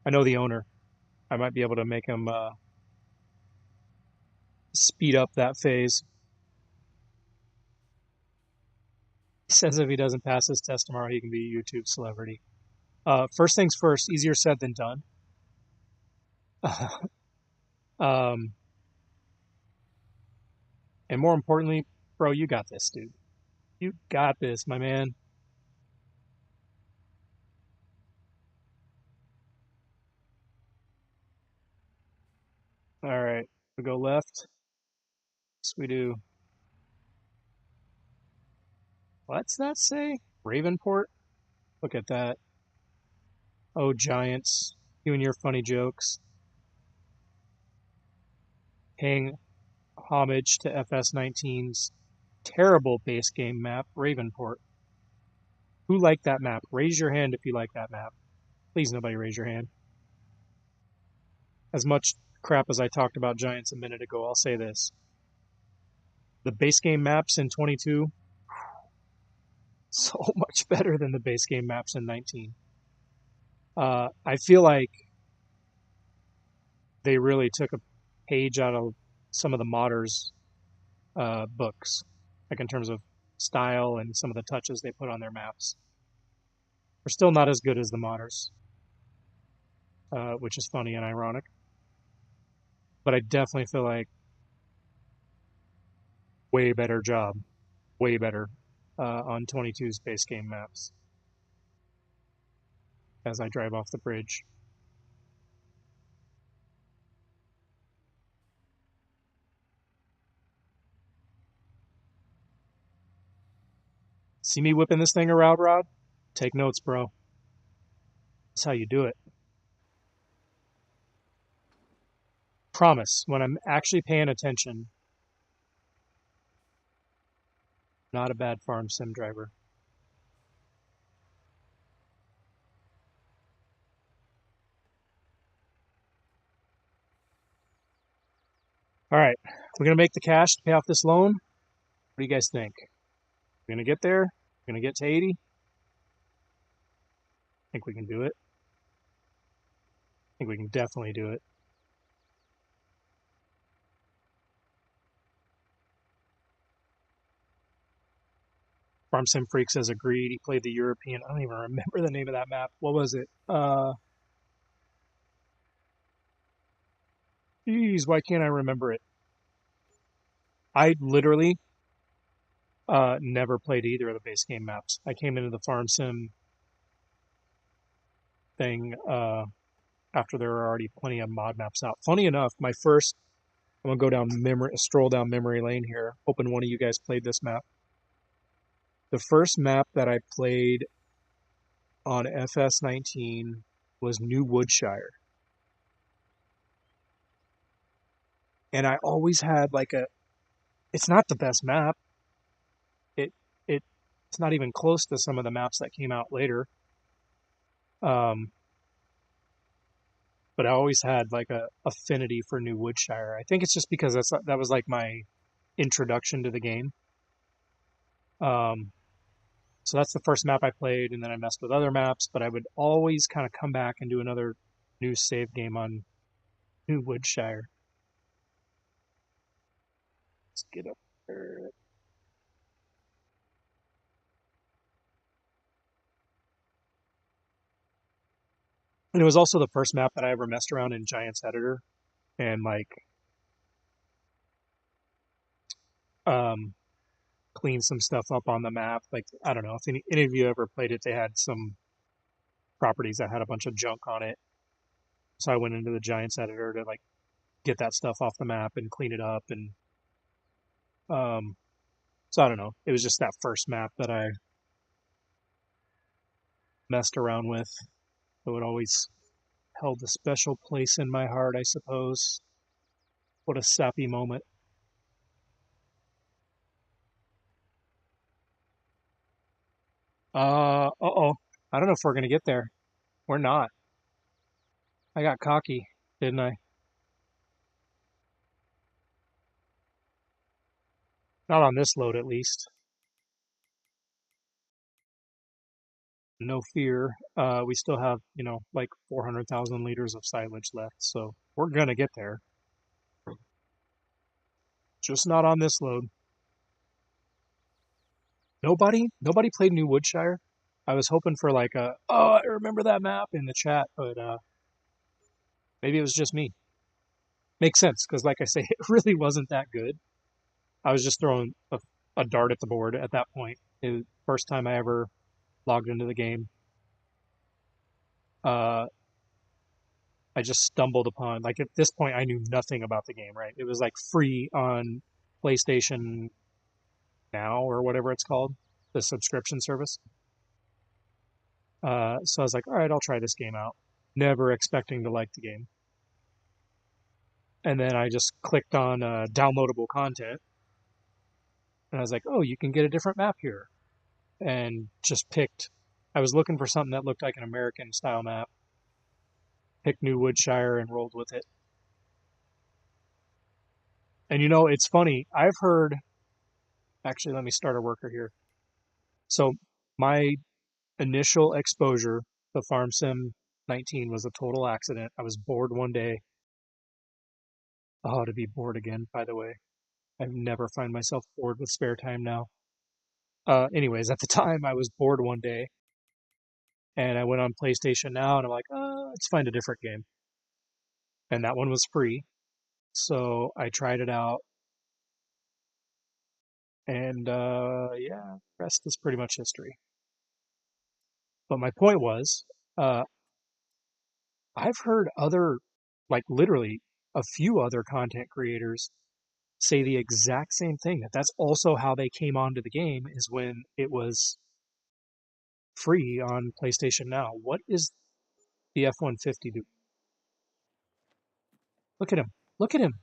I know the owner. I might be able to make him speed up that phase. He says if he doesn't pass his test tomorrow, he can be a YouTube celebrity. First things first, easier said than done. um, and more importantly, bro, you got this, dude. You got this, my man. All right, we go left. Yes, we do. What's that say? Ravenport? Look at that. Oh, Giants. You and your funny jokes. Paying homage to FS19's terrible base game map, Ravenport. Who liked that map? Raise your hand if you like that map. Please, nobody raise your hand. As much crap as I talked about Giants a minute ago, I'll say this. The base game maps in 22, so much better than the base game maps in 19. I feel like they really took a page out of some of the modders' books, like in terms of style and some of the touches they put on their maps. They're still not as good as the modders, which is funny and ironic. But I definitely feel like way better job, way better on 22's base game maps as I drive off the bridge. See me whipping this thing around, Rod? Take notes, bro. That's how you do it. Promise, when I'm actually paying attention, not a bad farm sim driver. All right, we're going to make the cash to pay off this loan. What do you guys think? We're going to get there? We're going to get to 80? I think we can do it. I think we can definitely do it. FarmSim Freak says agreed. He played the European. I don't even remember the name of that map. What was it? Geez, why can't I remember it? I literally never played either of the base game maps. I came into the FarmSim thing after there were already plenty of mod maps out. Funny enough, I'm gonna go down stroll down memory lane here, hoping one of you guys played this map. The first map that I played on FS19 was New Woodshire. And I always had like it's not the best map. It's not even close to some of the maps that came out later. But I always had like a affinity for New Woodshire. I think it's just because that was like my introduction to the game. So that's the first map I played, and then I messed with other maps, but I would always kind of come back and do another new save game on New Woodshire. Let's get up there. And it was also the first map that I ever messed around in Giants Editor and like cleaned some stuff up on the map. Like, I don't know if any of you ever played it, they had some properties that had a bunch of junk on it. So I went into the Giants Editor to like get that stuff off the map and clean it up. And so I don't know. It was just that first map that I messed around with. So it always held a special place in my heart, I suppose. What a sappy moment. Uh-oh. I don't know if we're going to get there. We're not. I got cocky, didn't I? Not on this load, at least. No fear. We still have, like 400,000 liters of silage left, so we're going to get there. Just not on this load. Nobody played New Woodshire. I was hoping for like I remember that map in the chat, but maybe it was just me. Makes sense, because like I say, it really wasn't that good. I was just throwing a dart at the board at that point. It was the first time I ever logged into the game. I just stumbled upon, like at this point, I knew nothing about the game, right? It was like free on PlayStation Now or whatever it's called, the subscription service. So I was like, all right, I'll try this game out. Never expecting to like the game. And then I just clicked on downloadable content. And I was like, oh, you can get a different map here. And just picked, I was looking for something that looked like an American style map. Picked New Woodshire and rolled with it. And it's funny. I've heard, actually, let me start a worker here. So my initial exposure to FarmSim 19 was a total accident. I was bored one day. Oh, to be bored again, by the way. I never find myself bored with spare time now. Anyways, at the time, I was bored one day, and I went on PlayStation Now, and I'm like, let's find a different game. And that one was free, so I tried it out, and yeah, the rest is pretty much history. But my point was, uh, I've heard like literally a few other content creators say the exact same thing, that that's also how they came onto the game, is when it was free on PlayStation Now. What is the F-150 do? Look at him. Look at him.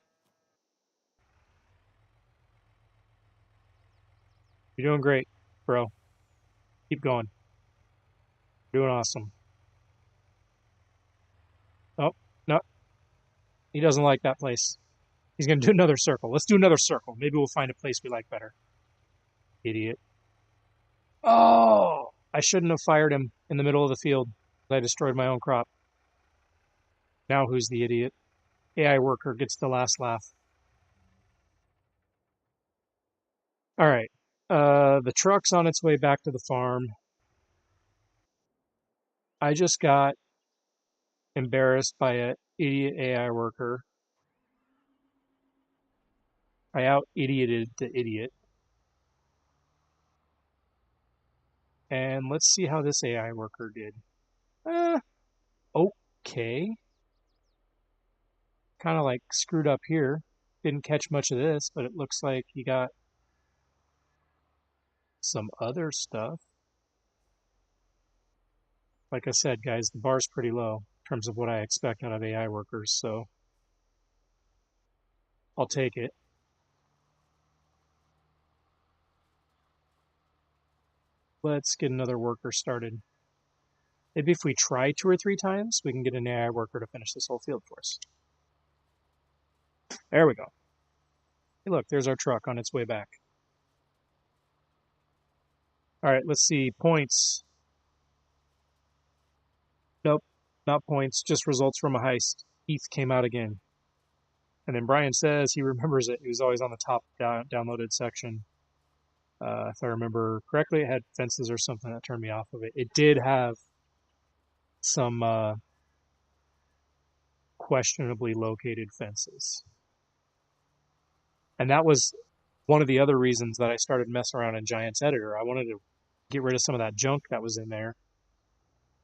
You're doing great, bro. Keep going. You're doing awesome. Oh, no. He doesn't like that place. He's going to do another circle. Let's do another circle. Maybe we'll find a place we like better. Idiot. Oh! I shouldn't have fired him in the middle of the field. I destroyed my own crop. Now who's the idiot? AI worker gets the last laugh. All right. The truck's on its way back to the farm. I just got embarrassed by an idiot AI worker. I out-idioted the idiot. And let's see how this AI worker did. Okay. Kind of like screwed up here. Didn't catch much of this, but it looks like he got some other stuff. Like I said, guys, the bar's pretty low in terms of what I expect out of AI workers, so I'll take it. Let's get another worker started. Maybe if we try 2 or 3 times, we can get an AI worker to finish this whole field for us. There we go. Hey, look, there's our truck on its way back. All right, let's see. Points. Nope, not points, just results from a heist. Heath came out again. And then Brian says he remembers it. He was always on the top downloaded section. If I remember correctly, it had fences or something that turned me off of it. It did have some questionably located fences. And that was one of the other reasons that I started messing around in Giants Editor. I wanted to get rid of some of that junk that was in there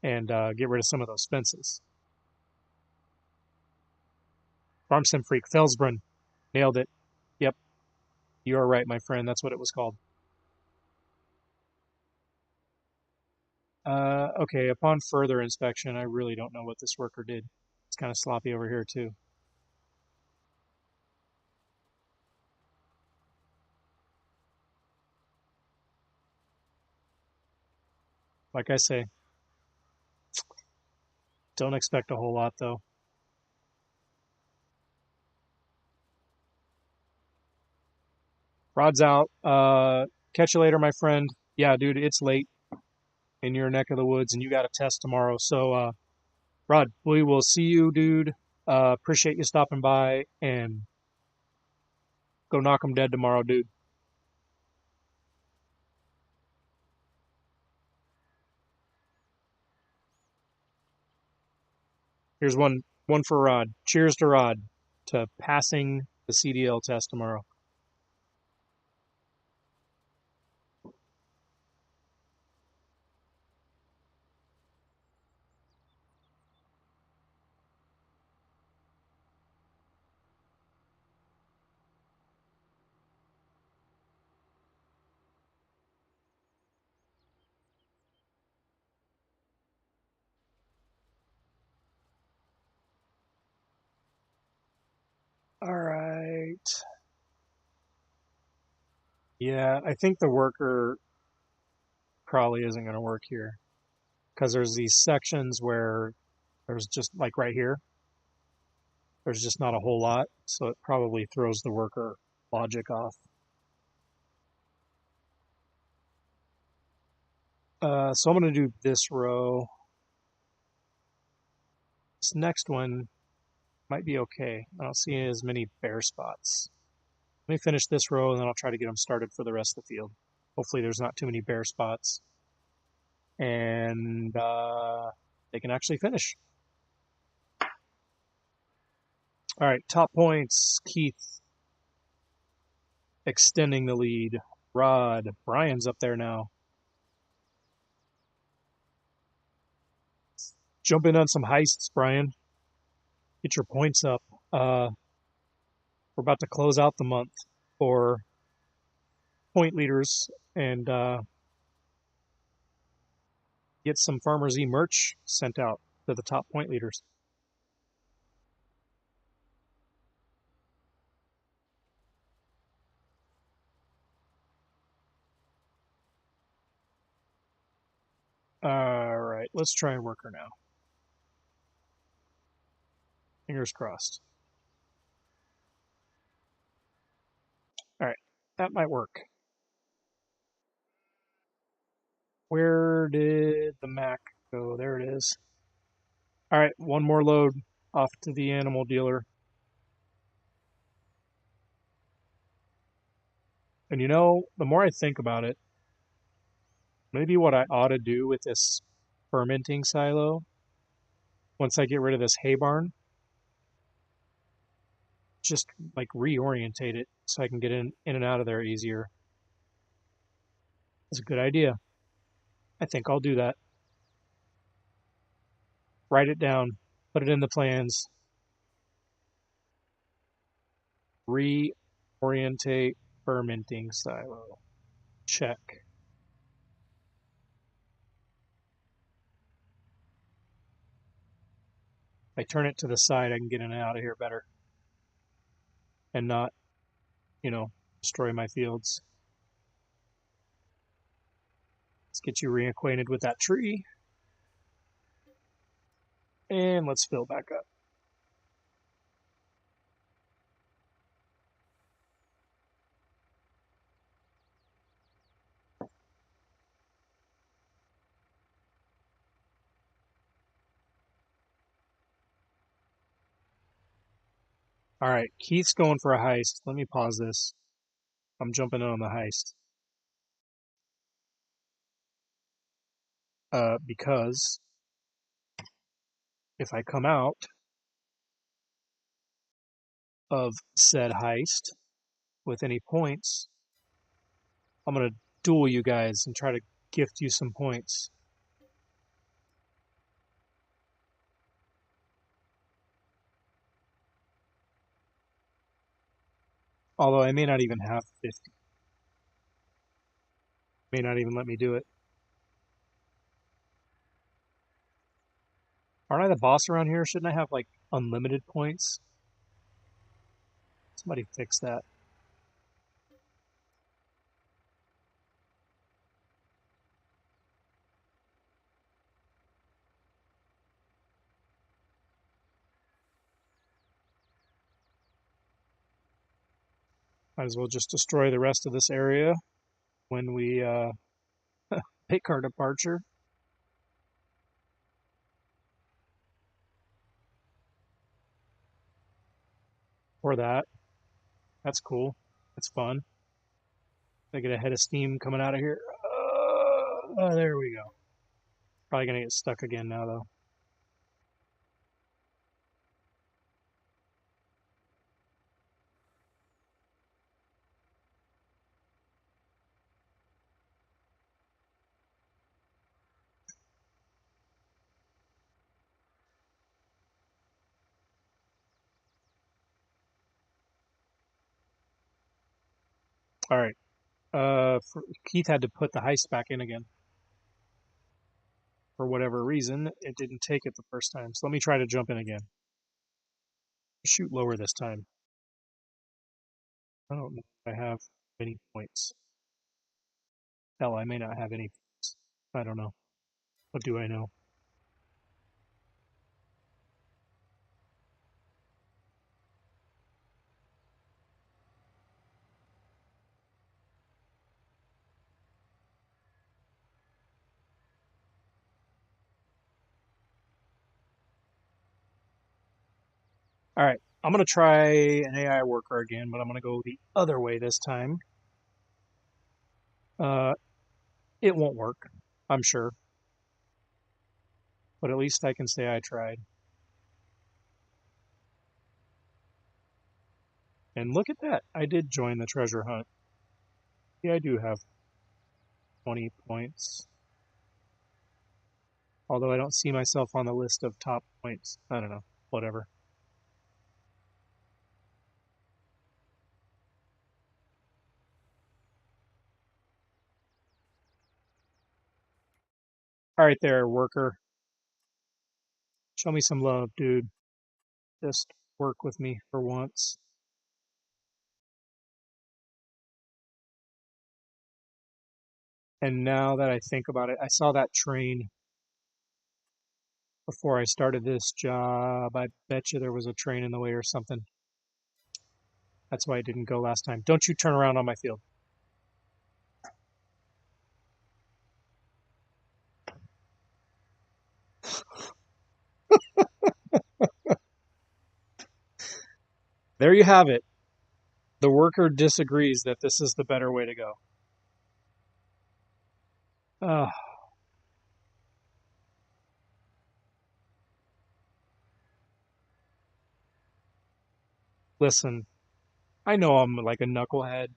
and get rid of some of those fences. FarmSim Freak, Felsbrunn, nailed it. Yep, you are right, my friend. That's what it was called. Okay, upon further inspection, I really don't know what this worker did. It's kind of sloppy over here, too. Like I say, don't expect a whole lot, though. Rod's out. Catch you later, my friend. Yeah, dude, it's late in your neck of the woods, and you got a test tomorrow. So, Rod, we will see you, dude. Appreciate you stopping by, and go knock 'em dead tomorrow, dude. Here's one for Rod. Cheers to Rod to passing the CDL test tomorrow. All right. Yeah, I think the worker probably isn't going to work here because there's these sections where there's just like right here, there's just not a whole lot. So it probably throws the worker logic off. So I'm going to do this row. This next one might be okay. I don't see as many bare spots. Let me finish this row and then I'll try to get them started for the rest of the field. Hopefully there's not too many bare spots. And they can actually finish. All right, top points, Keith extending the lead. Rod, Brian's up there now. Jump in on some heists, Brian. Get your points up. We're about to close out the month for point leaders and get some Farmer Z merch sent out to the top point leaders. All right, let's try a worker now. Fingers crossed. All right, that might work. Where did the Mac go? There it is. All right, one more load off to the animal dealer. And you know, the more I think about it, maybe what I ought to do with this fermenting silo, once I get rid of this hay barn, just like reorientate it so I can get in and out of there easier. It's a good idea. I think I'll do that. Write it down, put it in the plans. Reorientate fermenting silo. Check. If I turn it to the side, I can get in and out of here better and not, destroy my fields. Let's get you reacquainted with that tree. And let's fill back up. All right, Keith's going for a heist. Let me pause this. I'm jumping in on the heist. Because if I come out of said heist with any points, I'm going to duel you guys and try to gift you some points. Although I may not even have 50. May not even let me do it. Aren't I the boss around here? Shouldn't I have like unlimited points? Somebody fix that. Might as well just destroy the rest of this area when we take our departure. Or that. That's cool. That's fun. I get a head of steam coming out of here. There we go. Probably going to get stuck again now, though. All right. Keith had to put the heist back in again. For whatever reason, it didn't take it the first time. So let me try to jump in again. Shoot lower this time. I don't know if I have any points. Hell, I may not have any points. I don't know. What do I know? All right. I'm going to try an AI worker again, but I'm going to go the other way this time. Uh, it won't work, I'm sure. But at least I can say I tried. And look at that. I did join the treasure hunt. Yeah, I do have 20 points. Although I don't see myself on the list of top points. I don't know. Whatever. All right there, worker. Show me some love, dude. Just work with me for once. And now that I think about it, I saw that train before I started this job. I bet you there was a train in the way or something. That's why I didn't go last time. Don't you turn around on my field. There you have it. The worker disagrees that this is the better way to go. Listen, I know I'm like a knucklehead,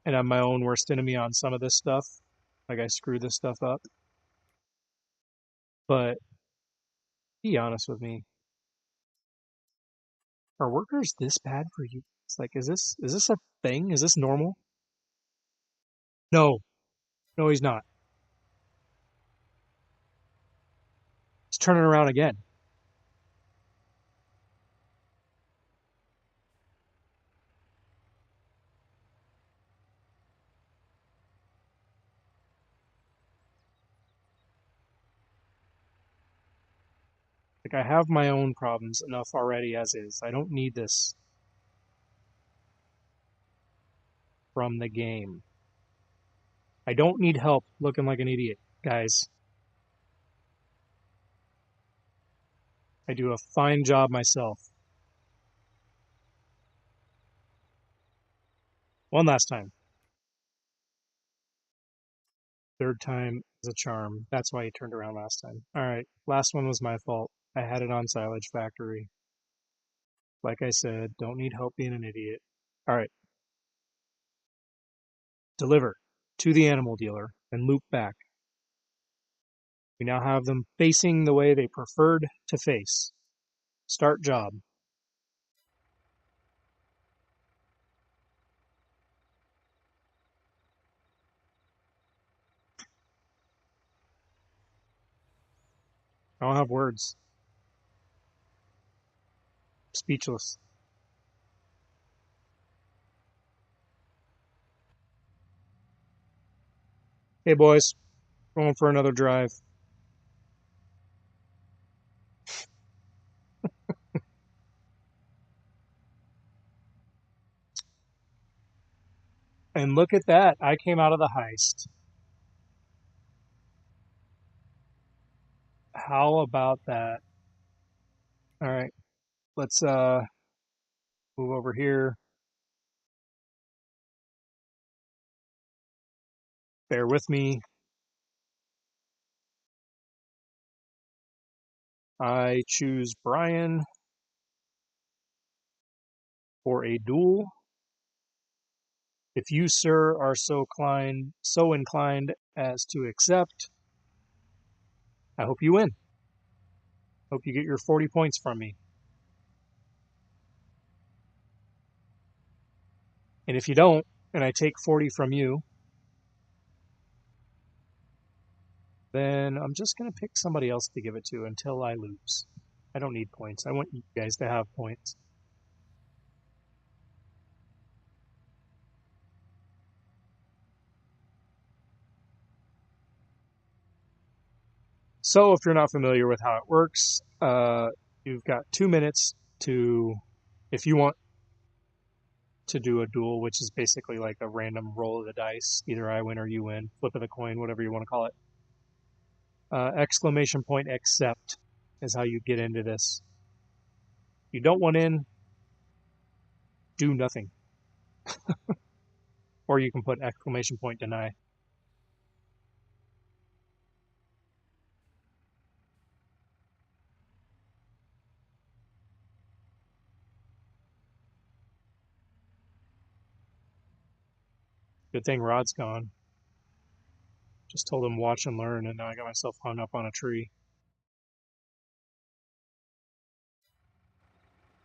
and I'm my own worst enemy on some of this stuff. Like, I screw this stuff up. But be honest with me. Are workers this bad for you? It's like, is this a thing? Is this normal? No. No, he's not. He's turning around again. Like, I have my own problems enough already as is. I don't need this from the game. I don't need help looking like an idiot, guys. I do a fine job myself. One last time. Third time is a charm. That's why he turned around last time. Alright, last one was my fault. I had it on Silage Factory. Like I said, don't need help being an idiot. Alright. Deliver to the animal dealer and loop back. We now have them facing the way they preferred to face. Start job. I don't have words. Speechless. Hey boys, going for another drive. And look at that, I came out of the heist. How about that? Alright, let's move over here. Bear with me. I choose Brian for a duel. If you, sir, are so inclined as to accept, I hope you win. Hope you get your 40 points from me. And if you don't, and I take 40 from you, then I'm just going to pick somebody else to give it to until I lose. I don't need points. I want you guys to have points. So if you're not familiar with how it works, you've got 2 minutes to, if you want to do a duel, which is basically like a random roll of the dice. Either I win or you win. Flip of the coin, whatever you want to call it. Exclamation point accept is how you get into this. You don't want in, do nothing. Or you can put exclamation point deny. Good thing Rod's gone. Just told him watch and learn, and now I got myself hung up on a tree.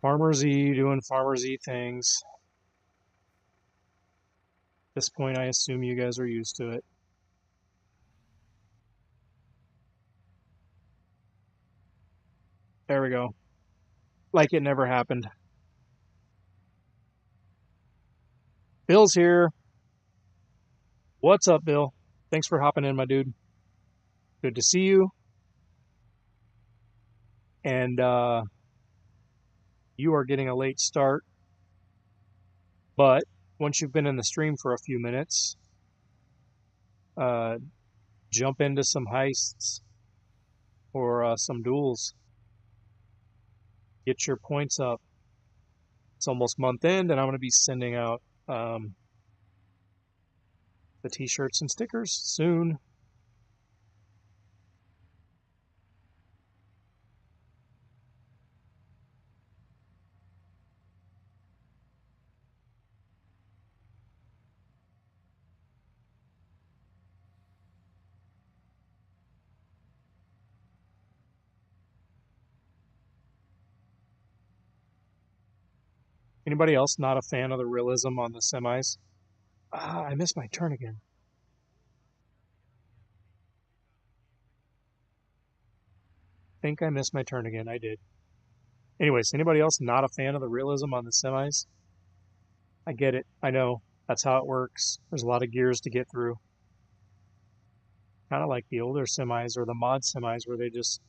Farmer Z doing Farmer Z things. At this point, I assume you guys are used to it. There we go. Like it never happened. Bill's here. What's up, Bill? Thanks for hopping in, my dude. Good to see you. And you are getting a late start. But once you've been in the stream for a few minutes, jump into some heists or some duels. Get your points up. It's almost month end, and I'm going to be sending out the t-shirts and stickers soon. Anybody else not a fan of the realism on the semis? Ah, I missed my turn again. I think I missed my turn again. I did. Anyways, anybody else not a fan of the realism on the semis? I get it. I know. That's how it works. There's a lot of gears to get through. Kind of like the older semis or the mod semis where they just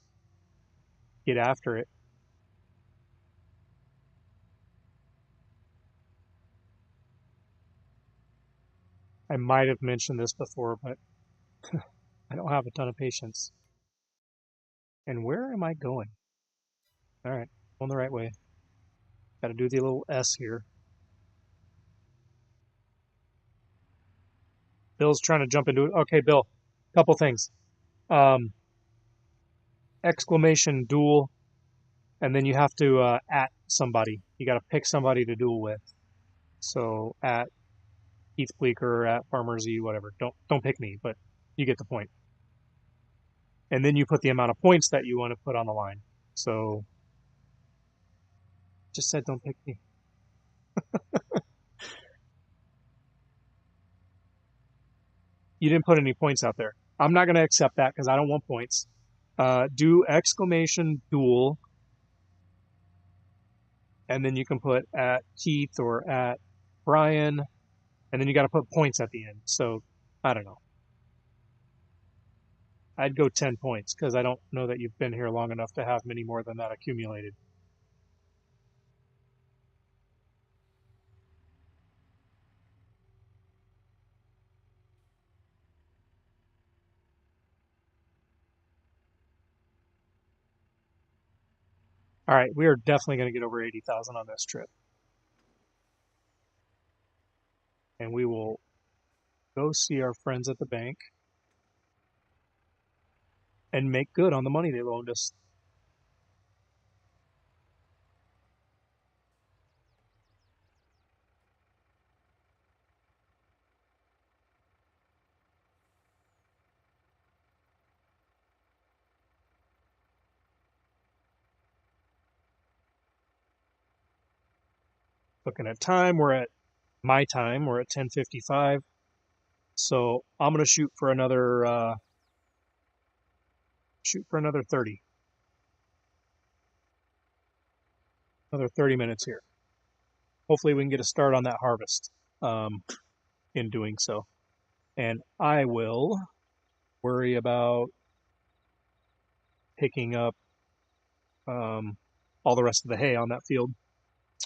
get after it. I might have mentioned this before, but I don't have a ton of patience. And where am I going? All right, going the right way. Got to do the little S here. Bill's trying to jump into it. Okay, Bill, couple things. Exclamation duel, and then you have to at somebody. You got to pick somebody to duel with. So at Keith Bleeker, at Farmer Z, whatever. Don't pick me, but you get the point. And then you put the amount of points that you want to put on the line. So just said don't pick me. You didn't put any points out there. I'm not going to accept that because I don't want points. Do exclamation duel, and then you can put at Keith or at Brian, and then you got to put points at the end. So I don't know. I'd go 10 points because I don't know that you've been here long enough to have many more than that accumulated. All right, we are definitely going to get over 80,000 on this trip. And we will go see our friends at the bank and make good on the money they loaned us. Looking at time, we're at my time. We're at 10:55. So I'm going to shoot for another 30. Another 30 minutes here. Hopefully we can get a start on that harvest in doing so. And I will worry about picking up all the rest of the hay on that field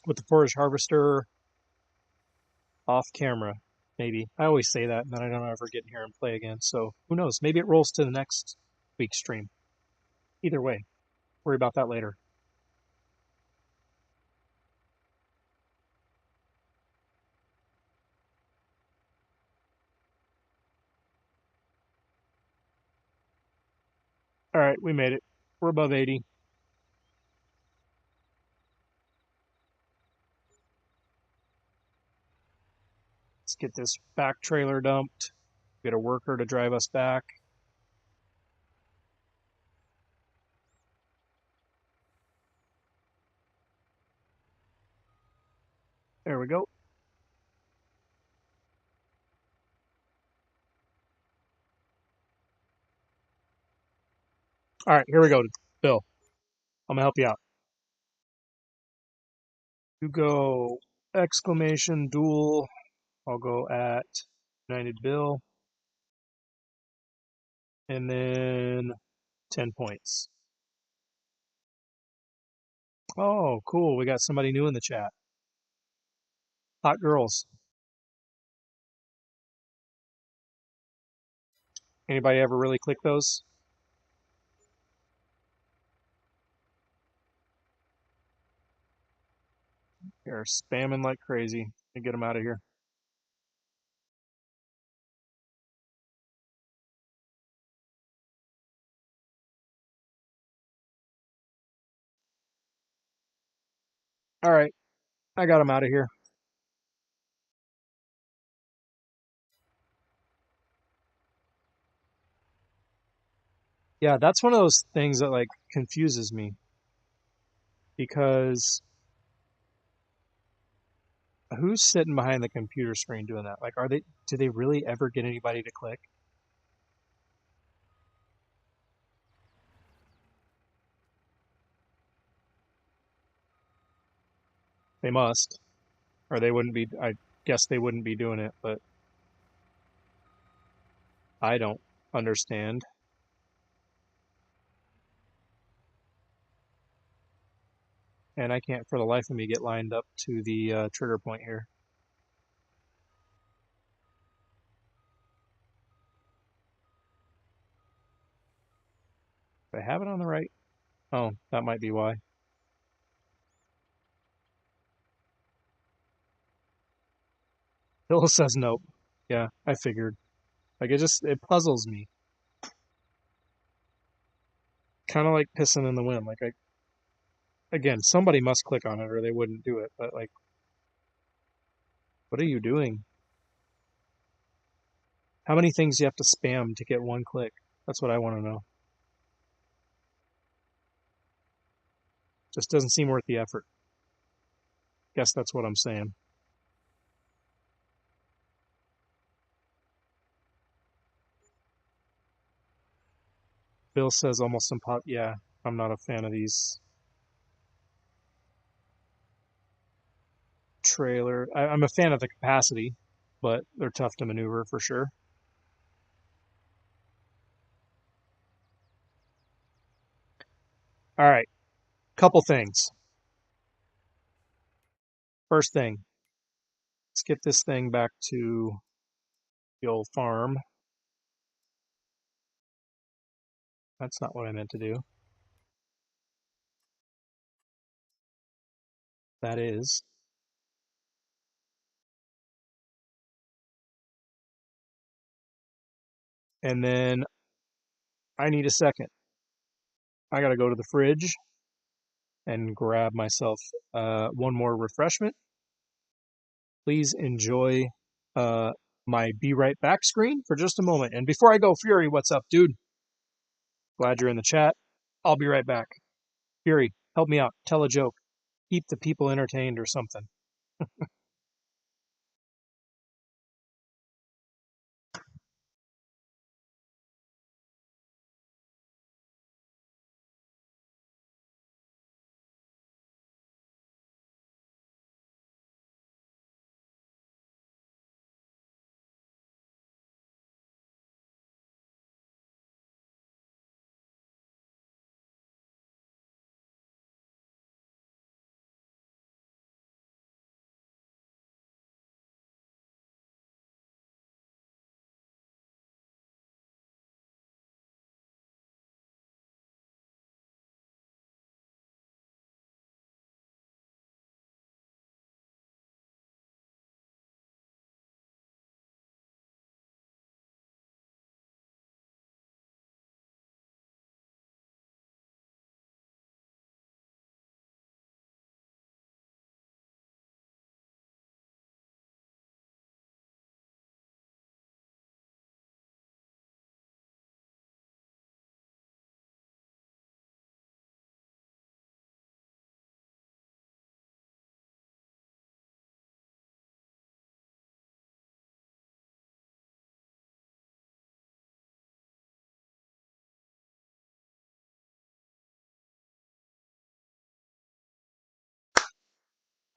with the forage harvester off camera. Maybe. I always say that, and then I don't ever get in here and play again. So who knows? Maybe it rolls to the next week's stream. Either way, worry about that later. All right, we made it. We're above 80. Let's get this back trailer dumped. Get a worker to drive us back. There we go. All right, here we go, Bill. I'm gonna help you out. You go exclamation duel. I'll go at United Bill. And then 10 points. Oh, cool. We got somebody new in the chat. Hot girls. Anybody ever really click those? They're spamming like crazy. To get them out of here. All right, I got them out of here. Yeah, that's one of those things that like confuses me because who's sitting behind the computer screen doing that? Like, do they really ever get anybody to click? They must, or they wouldn't be. I guess they wouldn't be doing it, but I don't understand. And I can't for the life of me get lined up to the trigger point here. Do I have it on the right? Oh, that might be why. Bill says nope. Yeah, I figured. Like it puzzles me. Kind of like pissing in the wind. Like again, somebody must click on it or they wouldn't do it. But like, what are you doing? How many things do you have to spam to get one click? That's what I want to know. Just doesn't seem worth the effort. Guess that's what I'm saying. Bill says almost impossible. Yeah, I'm not a fan of these I'm a fan of the capacity, but they're tough to maneuver for sure. All right, couple things. First thing, let's get this thing back to the old farm. That's not what I meant to do. That is. And then I need a second. I got to go to the fridge and grab myself one more refreshment. Please enjoy uh, my be right back screen for just a moment. And before I go, Fury, what's up, dude? Glad you're in the chat. I'll be right back. Fury, help me out. Tell a joke. Keep the people entertained or something.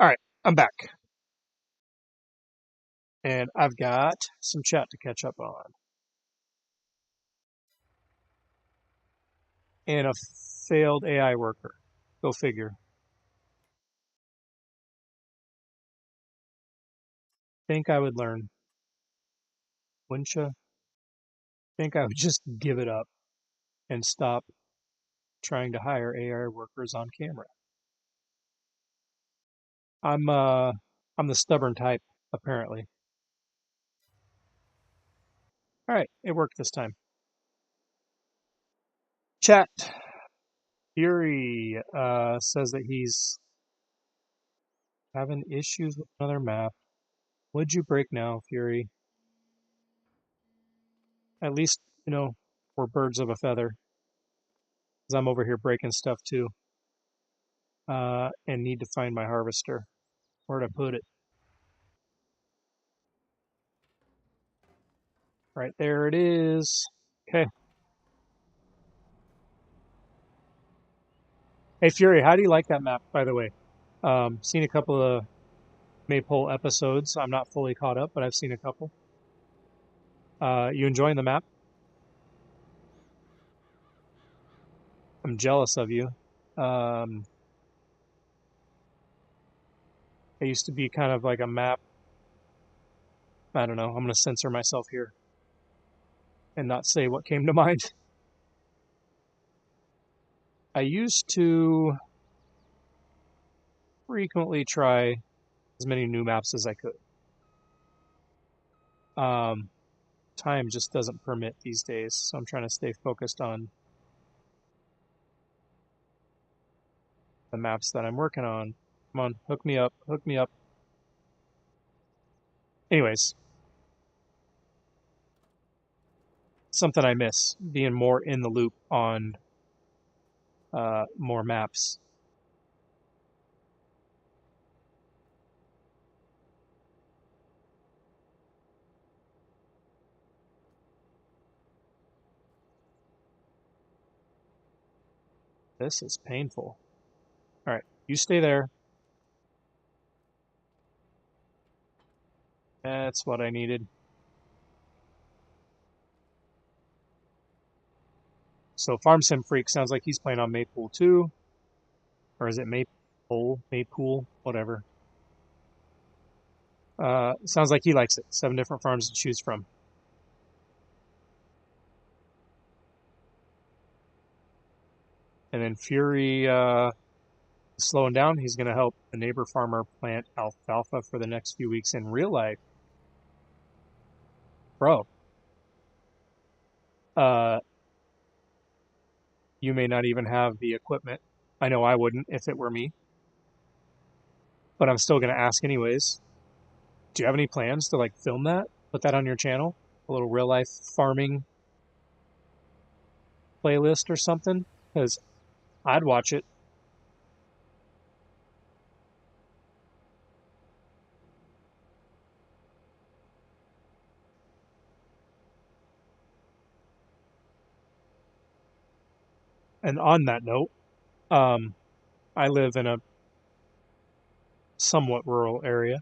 All right, I'm back. And I've got some chat to catch up on. And a failed AI worker. Go figure. Think I would learn. Wouldn't you? Think I would just give it up and stop trying to hire AI workers on camera. I'm the stubborn type, apparently. All right, it worked this time. Chat. Fury says that he's having issues with another map. Would you break now, Fury? At least, we're birds of a feather. Because I'm over here breaking stuff too. And need to find my harvester. Where to put it? Right there it is. Okay. Hey, Fury, how do you like that map, by the way? Seen a couple of Maypole episodes. I'm not fully caught up, but I've seen a couple. You enjoying the map? I'm jealous of you. I used to be kind of like a map. I don't know. I'm going to censor myself here and not say what came to mind. I used to frequently try as many new maps as I could. Time just doesn't permit these days, so I'm trying to stay focused on the maps that I'm working on. Come on, hook me up, hook me up. Anyways, something I miss, being more in the loop on more maps. This is painful. All right, you stay there. That's what I needed. So FarmSim Freak sounds like he's playing on Maypool too. Or is it Maypool? Whatever. Sounds like he likes it. 7 different farms to choose from. And then Fury slowing down. He's going to help the neighbor farmer plant alfalfa for the next few weeks in real life. Bro. You may not even have the equipment. I know I wouldn't if it were me. But I'm still going to ask anyways. Do you have any plans to like film that? Put that on your channel? A little real life farming playlist or something? Because I'd watch it. And on that note, I live in a somewhat rural area,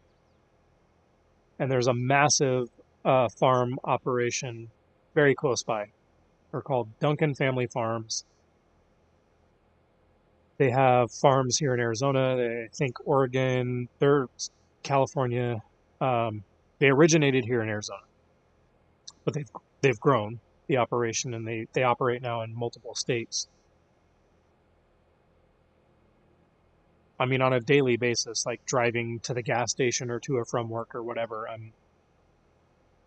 and there's a massive farm operation very close by. They're called Duncan Family Farms. They have farms here in Arizona, I think Oregon, they're California. They originated here in Arizona, but they've grown the operation, and they operate now in multiple states. I mean, on a daily basis, like driving to the gas station or to or from work or whatever, I'm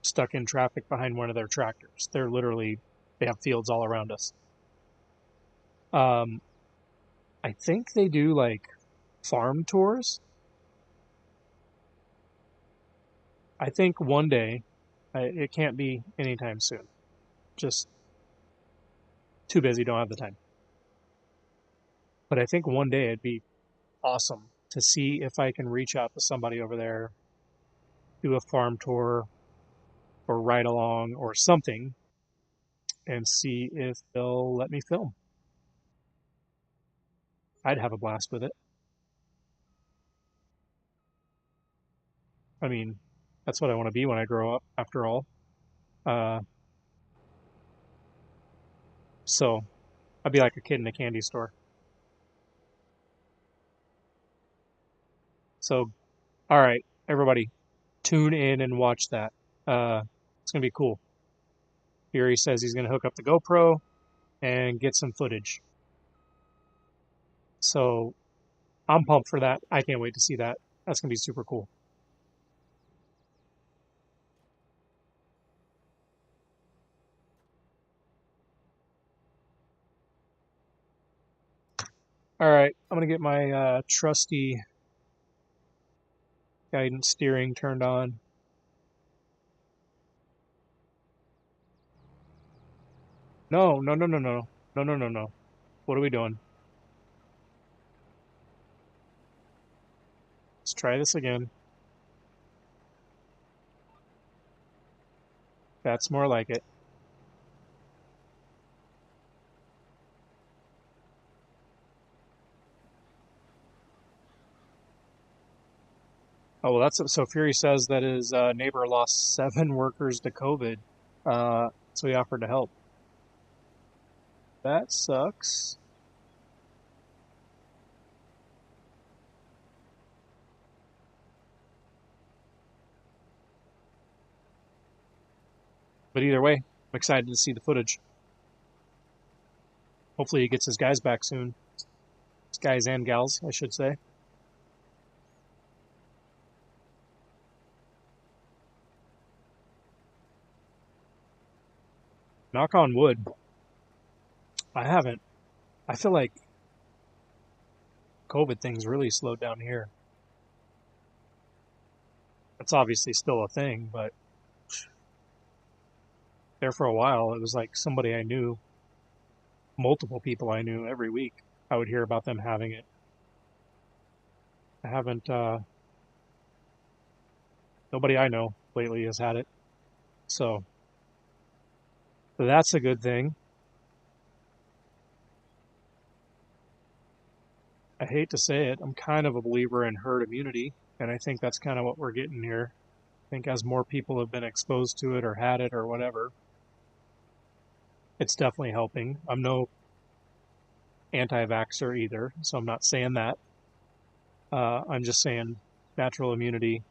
stuck in traffic behind one of their tractors. They have fields all around us. I think they do like farm tours. I think one day, it can't be anytime soon. Just too busy, don't have the time. But I think one day it'd be awesome to see if I can reach out to somebody over there, do a farm tour or ride along or something, and see if they'll let me film. I'd have a blast with it. I mean, that's what I want to be when I grow up, after all. Uh, so I'd be like a kid in a candy store. So, all right, everybody, tune in and watch that. It's going to be cool. Fury says he's going to hook up the GoPro and get some footage. So I'm pumped for that. I can't wait to see that. That's going to be super cool. All right, I'm going to get my trusty guidance steering turned on. No, no, no, no, no, no, no, no, no. What are we doing? Let's try this again. That's more like it. Oh, well, that's so Fury says that his neighbor lost 7 workers to COVID, so he offered to help. That sucks. But either way, I'm excited to see the footage. Hopefully he gets his guys back soon. His guys and gals, I should say. Knock on wood. I haven't. I feel like COVID things really slowed down here. It's obviously still a thing, but there for a while, it was like somebody I knew, multiple people I knew every week. I would hear about them having it. I haven't, nobody I know lately has had it. So that's a good thing. I hate to say it, I'm kind of a believer in herd immunity, and I think that's kind of what we're getting here. I think as more people have been exposed to it or had it or whatever, it's definitely helping. I'm no anti-vaxxer either, so I'm not saying that. I'm just saying natural immunity,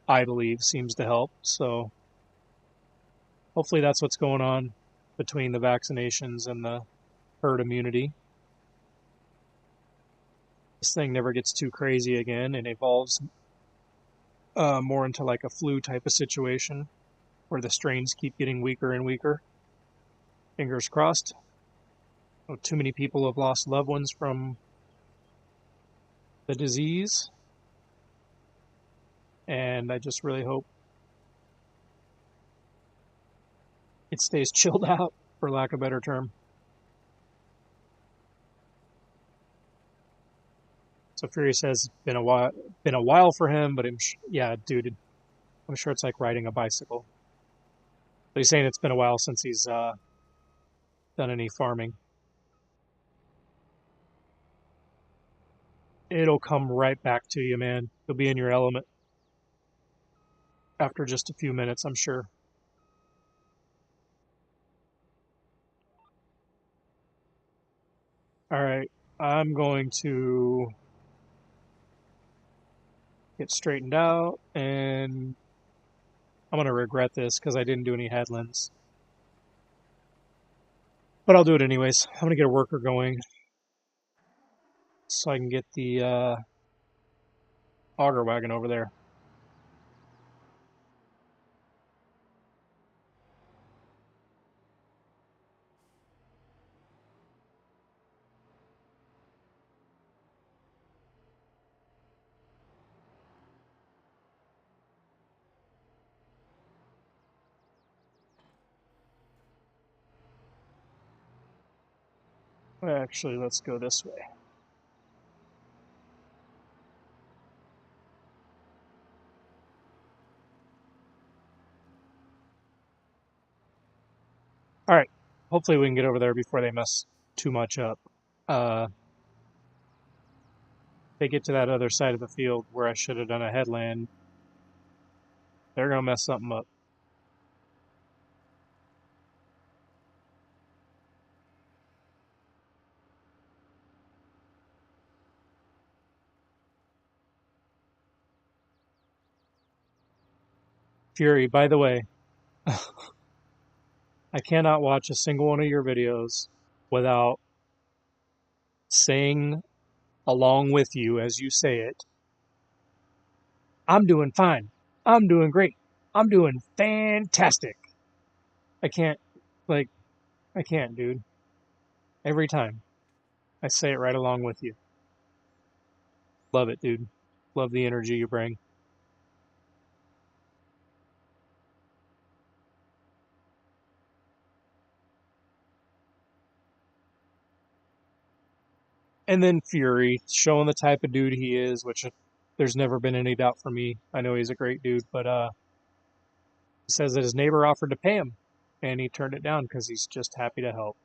I believe, seems to help. So hopefully that's what's going on between the vaccinations and the herd immunity. This thing never gets too crazy again and evolves more into like a flu type of situation where the strains keep getting weaker and weaker. Fingers crossed. Oh, too many people have lost loved ones from the disease, and I just really hope it stays chilled out, for lack of a better term. So Fury says been a while for him, but yeah, dude, I'm sure it's like riding a bicycle. But he's saying it's been a while since he's done any farming. It'll come right back to you, man. You'll be in your element after just a few minutes, I'm sure. All right, I'm going to get straightened out, and I'm going to regret this because I didn't do any headlands. But I'll do it anyways. I'm going to get a worker going so I can get the auger wagon over there. Actually, let's go this way. All right. Hopefully we can get over there before they mess too much up. They get to that other side of the field where I should have done a headland. They're going to mess something up. Fury, by the way, I cannot watch a single one of your videos without saying along with you as you say it, I'm doing fine. I'm doing great. I'm doing fantastic. I can't, like, I can't, dude. Every time. I say it right along with you. Love it, dude. Love the energy you bring. And then Fury, showing the type of dude he is, which there's never been any doubt for me. I know he's a great dude, but he says that his neighbor offered to pay him, and he turned it down because he's just happy to help.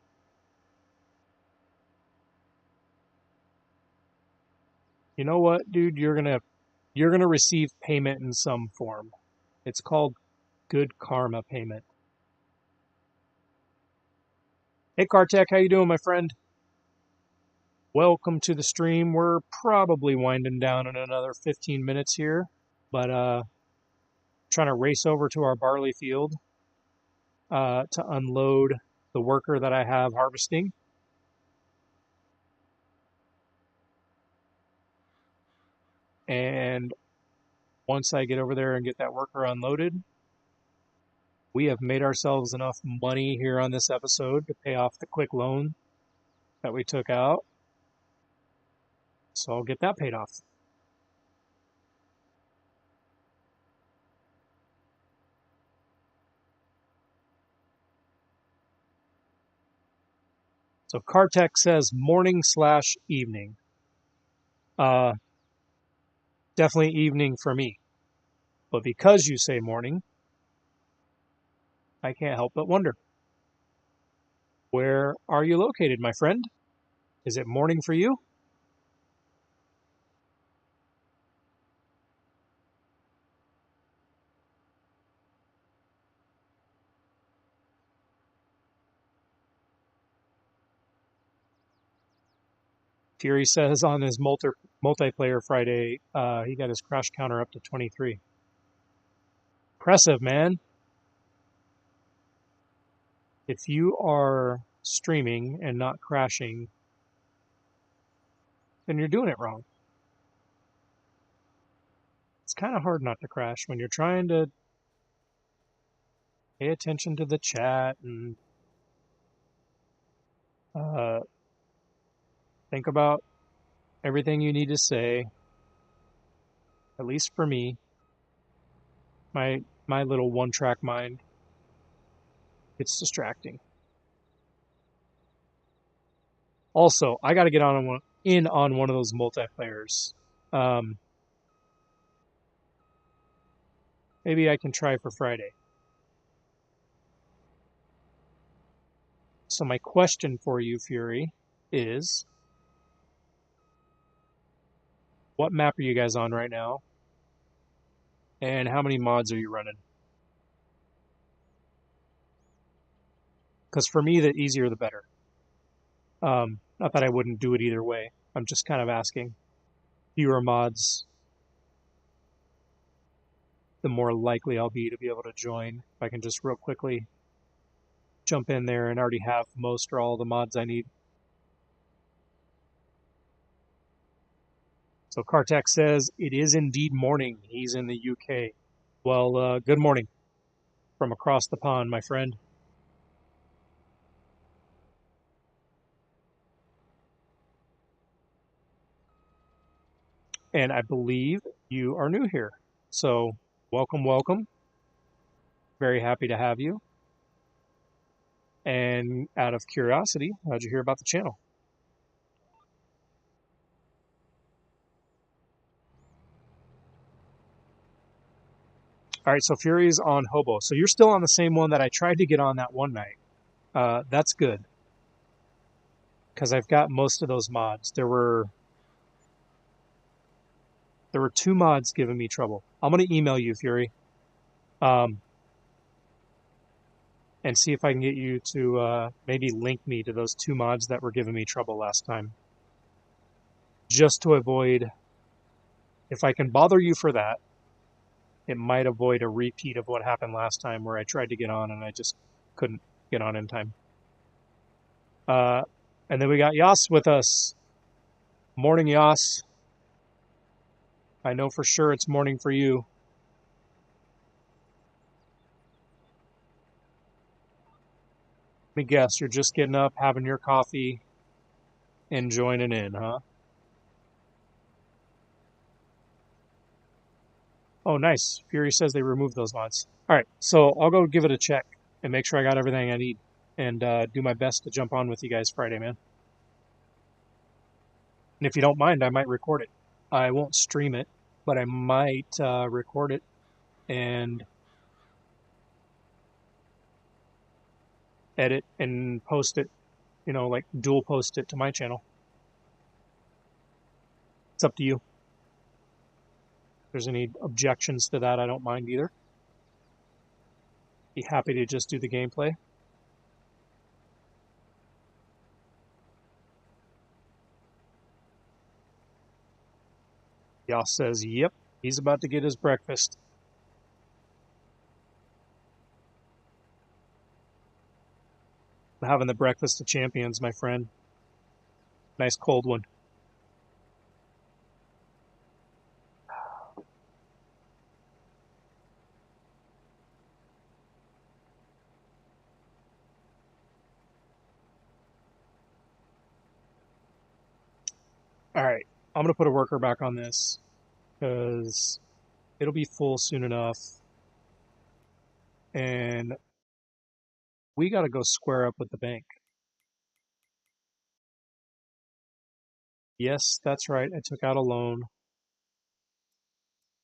You know what, dude? You're gonna receive payment in some form. It's called good karma payment. Hey, Kartek, how you doing, my friend? Welcome to the stream. We're probably winding down in another 15 minutes here, but trying to race over to our barley field to unload the worker that I have harvesting. And once I get over there and get that worker unloaded, we have made ourselves enough money here on this episode to pay off the quick loan that we took out. So I'll get that paid off. So Kartek says morning/evening. Definitely evening for me. But because you say morning, I can't help but wonder. Where are you located, my friend? Is it morning for you? Fury says on his multiplayer Friday, he got his crash counter up to 23. Impressive, man. If you are streaming and not crashing, then you're doing it wrong. It's kind of hard not to crash when you're trying to pay attention to the chat and uh, think about everything you need to say. At least for me, my little one-track mind, it's distracting. Also, I got to get in on one of those multiplayers. Maybe I can try for Friday. So my question for you, Fury, is what map are you guys on right now? And how many mods are you running? Because for me, the easier the better. Not that I wouldn't do it either way. I'm just kind of asking. Fewer mods, the more likely I'll be to be able to join. If I can just real quickly jump in there and already have most or all the mods I need. So Kartak says, it is indeed morning. He's in the UK. Well, good morning from across the pond, my friend. And I believe you are new here. So welcome, welcome. Very happy to have you. And out of curiosity, how'd you hear about the channel? All right, so Fury's on Hobo. So you're still on the same one that I tried to get on that one night. That's good. Because I've got most of those mods. There were 2 mods giving me trouble. I'm going to email you, Fury. And see if I can get you to maybe link me to those 2 mods that were giving me trouble last time. Just to avoid, if I can bother you for that, it might avoid a repeat of what happened last time where I tried to get on and I just couldn't get on in time. And then we got Yas with us. Morning, Yas. I know for sure it's morning for you. Let me guess, you're just getting up, having your coffee, and joining in, huh? Oh, nice. Fury says they removed those mods. All right, so I'll go give it a check and make sure I got everything I need and do my best to jump on with you guys Friday, man. And if you don't mind, I might record it. I won't stream it, but I might record it and edit and post it, like dual post it to my channel. It's up to you. If there's any objections to that, I don't mind either. Be happy to just do the gameplay. Yoss says, yep, he's about to get his breakfast. I'm having the breakfast of champions, my friend. Nice cold one. All right, I'm going to put a worker back on this because it'll be full soon enough. And we got to go square up with the bank. Yes, that's right. I took out a loan.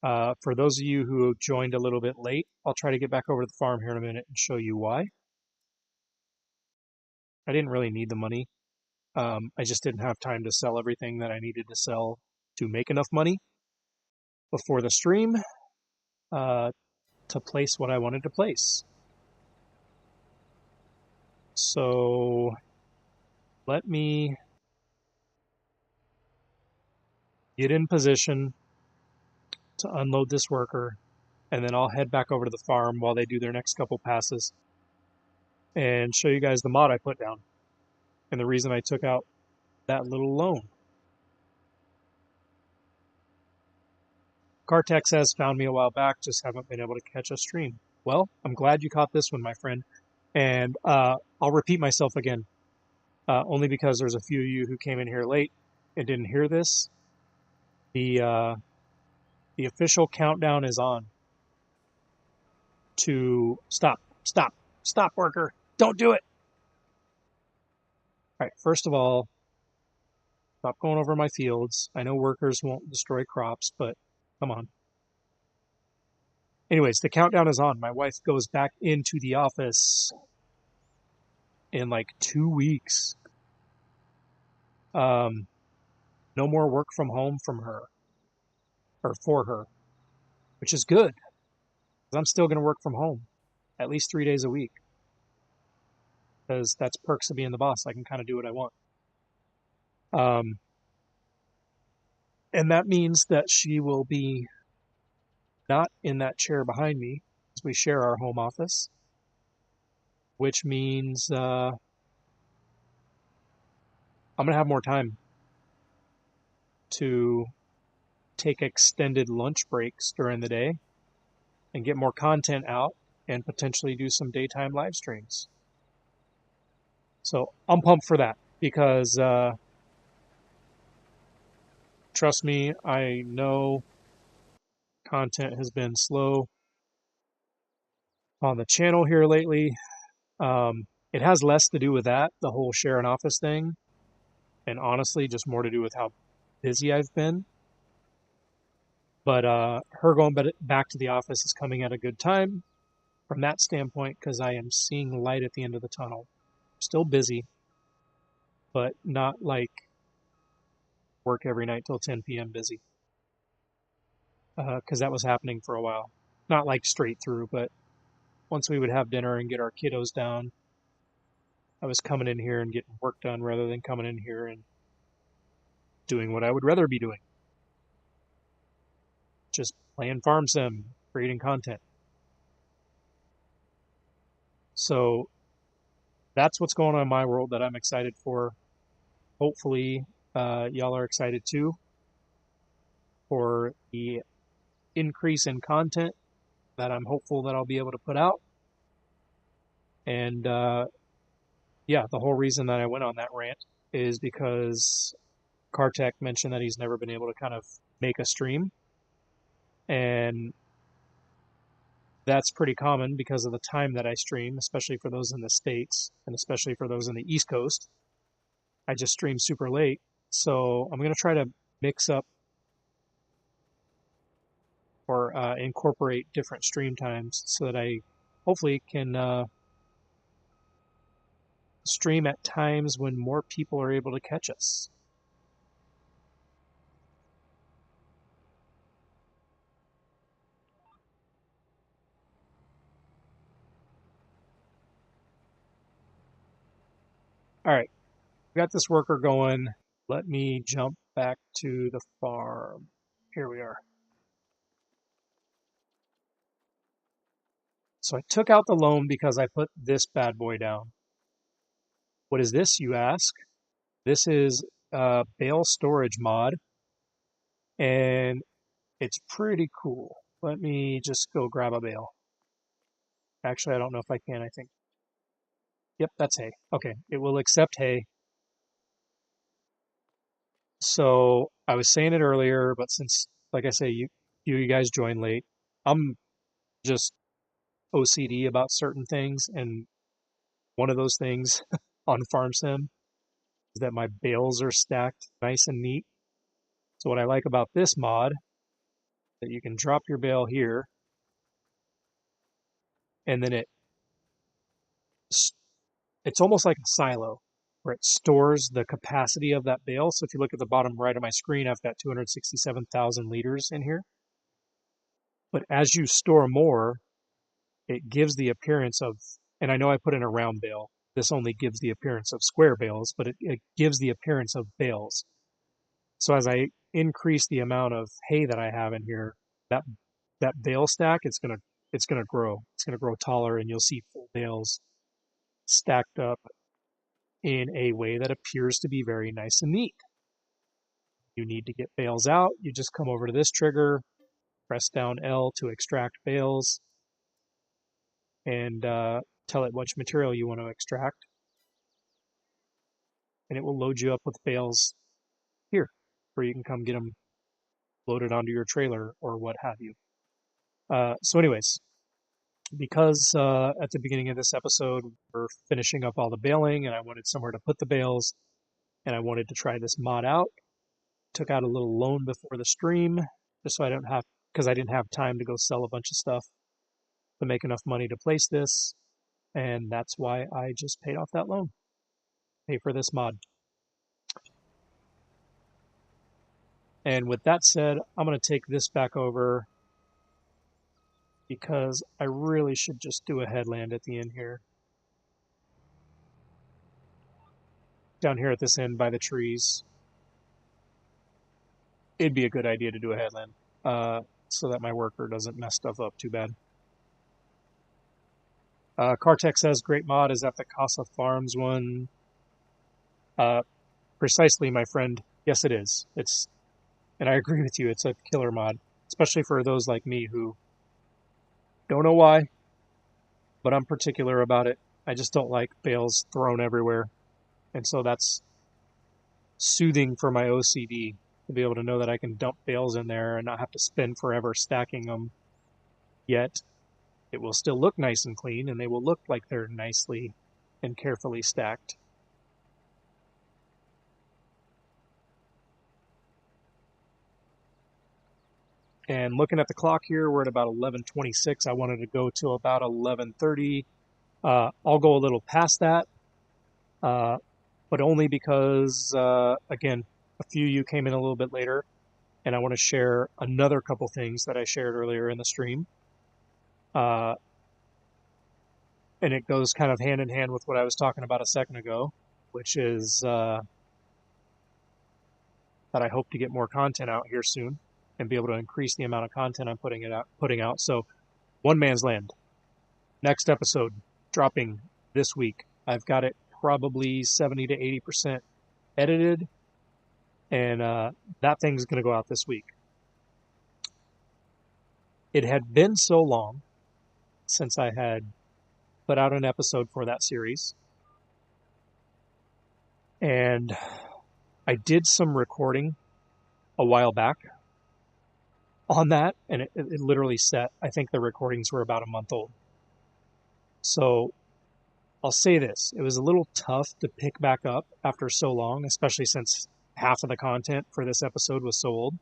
For those of you who joined a little bit late, I'll try to get back over to the farm here in a minute and show you why. I didn't really need the money. I just didn't have time to sell everything that I needed to sell to make enough money before the stream to place what I wanted to place. So let me get in position to unload this worker, and then I'll head back over to the farm while they do their next couple passes and show you guys the mod I put down and the reason I took out that little loan. Cartex has found me a while back, just haven't been able to catch a stream. Well, I'm glad you caught this one, my friend. And I'll repeat myself again, only because there's a few of you who came in here late and didn't hear this. The official countdown is on to stop, worker. Don't do it. All right, first of all, stop going over my fields. I know workers won't destroy crops, but come on. Anyways, the countdown is on. My wife goes back into the office in like 2 weeks. No more work from home from her or for her, which is good because I'm still going to work from home at least 3 days a week because that's perks of being the boss. I can kind of do what I want. And that means that she will be not in that chair behind me as we share our home office, which means I'm going to have more time to take extended lunch breaks during the day and get more content out and potentially do some daytime live streams. So I'm pumped for that because trust me, I know content has been slow on the channel here lately. It has less to do with that, the whole share an office thing, and honestly just more to do with how busy I've been. But her going back to the office is coming at a good time from that standpoint because I am seeing light at the end of the tunnel. Still busy, but not like work every night till 10 p.m. busy. Because that was happening for a while. Not like straight through, but once we would have dinner and get our kiddos down, I was coming in here and getting work done rather than coming in here and doing what I would rather be doing. Just playing farm sim, creating content. So that's what's going on in my world that I'm excited for. Hopefully, y'all are excited too for the increase in content that I'm hopeful that I'll be able to put out. And yeah, the whole reason that I went on that rant is because Kartek mentioned that he's never been able to kind of make a stream. And that's pretty common because of the time that I stream, especially for those in the States and especially for those in the East Coast. I just stream super late. So I'm going to try to mix up or incorporate different stream times so that I hopefully can stream at times when more people are able to catch us. All right, got this worker going. Let me jump back to the farm. Here we are. So I took out the loam because I put this bad boy down. What is this, you ask? This is a bale storage mod, and it's pretty cool. Let me just go grab a bale. Actually, I don't know if I can, I think. Yep, that's hay. Okay, it will accept hay. So I was saying it earlier, but since, like I say, you guys joined late, I'm just OCD about certain things, and one of those things on FarmSim is that my bales are stacked nice and neat. So what I like about this mod that you can drop your bale here, and then it's almost like a silo where it stores the capacity of that bale. So if you look at the bottom right of my screen, I've got 267,000 liters in here. But as you store more, it gives the appearance of, and I know I put in a round bale. This only gives the appearance of square bales, but it gives the appearance of bales. So as I increase the amount of hay that I have in here, that bale stack, it's gonna grow. It's gonna grow taller, and you'll see full bales stacked up in a way that appears to be very nice and neat. You need to get bales out. You just come over to this trigger, press down L to extract bales, and tell it which material you want to extract, and it will load you up with bales here, where you can come get them loaded onto your trailer or what have you. So anyways, because at the beginning of this episode, we're finishing up all the baling, and I wanted somewhere to put the bales, and I wanted to try this mod out. Took out a little loan before the stream, just so I don't have, because I didn't have time to go sell a bunch of stuff to make enough money to place this, and that's why I just paid off that loan, pay for this mod. And with that said, I'm going to take this back over because I really should just do a headland at the end here. Down here at this end by the trees, it'd be a good idea to do a headland so that my worker doesn't mess stuff up too bad. Kartek says, great mod. Is that the Casa Farms one? Precisely, my friend. Yes, it is. And I agree with you. It's a killer mod, especially for those like me who don't know why, but I'm particular about it. I just don't like bales thrown everywhere. And so that's soothing for my OCD to be able to know that I can dump bales in there and not have to spend forever stacking them. Yet it will still look nice and clean, and they will look like they're nicely and carefully stacked. And looking at the clock here, we're at about 11:26. I wanted to go to about 11:30. I'll go a little past that, but only because, again, a few of you came in a little bit later, and I want to share another couple things that I shared earlier in the stream. And it goes kind of hand in hand with what I was talking about a second ago, which is that I hope to get more content out here soon and be able to increase the amount of content I'm putting out. So, One Man's Land, next episode dropping this week. I've got it probably 70 to 80% edited, and that thing's going to go out this week. It had been so long since I had put out an episode for that series, and I did some recording a while back on that, and it literally set, I think the recordings were about a month old. So I'll say this, it was a little tough to pick back up after so long, especially since half of the content for this episode was so old.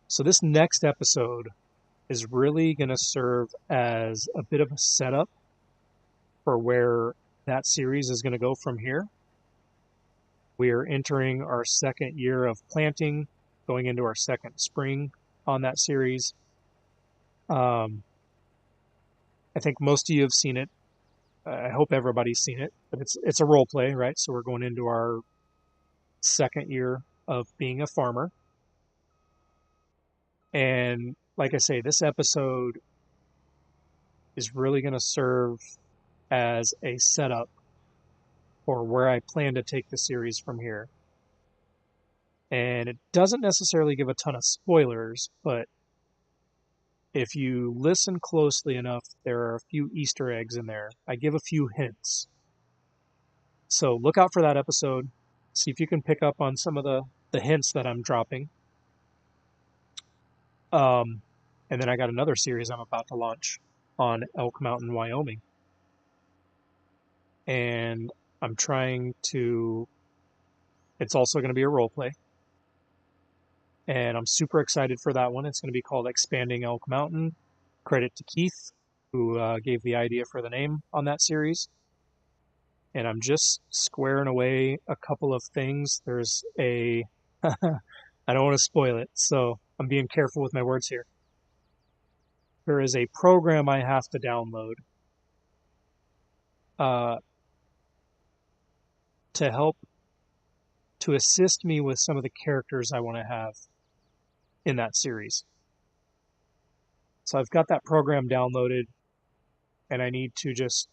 So this next episode is really going to serve as a bit of a setup for where that series is going to go from here. We are entering our second year of planting, going into our second spring on that series. I think most of you have seen it. I hope everybody's seen it, but it's a role play, right? So we're going into our second year of being a farmer. And like I say, this episode is really going to serve as a setup for where I plan to take the series from here. And it doesn't necessarily give a ton of spoilers, but if you listen closely enough, there are a few Easter eggs in there. I give a few hints. So look out for that episode. See if you can pick up on some of the hints that I'm dropping. And then I got another series I'm about to launch on Elk Mountain, Wyoming. And I'm trying to... It's also going to be a role play. And I'm super excited for that one. It's going to be called Expanding Elk Mountain. Credit to Keith, who gave the idea for the name on that series. And I'm just squaring away a couple of things. There's a... I don't want to spoil it, so I'm being careful with my words here. There is a program I have to download to help, to assist me with some of the characters I want to have in that series. So I've got that program downloaded, and I need to just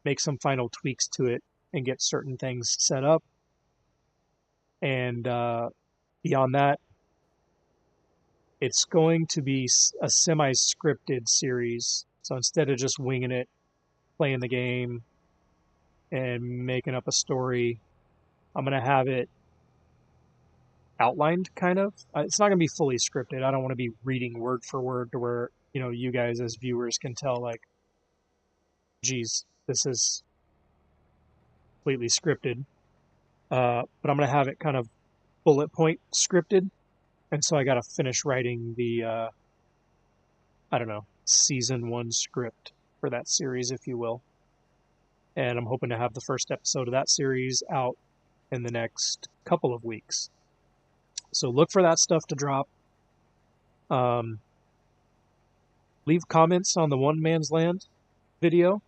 make some final tweaks to it and get certain things set up. And beyond that, it's going to be a semi-scripted series. So instead of just winging it, playing the game, and making up a story, I'm going to have it outlined, kind of. It's not going to be fully scripted. I don't want to be reading word for word to where, you guys as viewers can tell, like, geez, this is completely scripted. But I'm going to have it kind of bullet point scripted. And so I got to finish writing the, season 1 script for that series, if you will. And I'm hoping to have the first episode of that series out in the next couple of weeks. So look for that stuff to drop. Leave comments on the One Man's Land video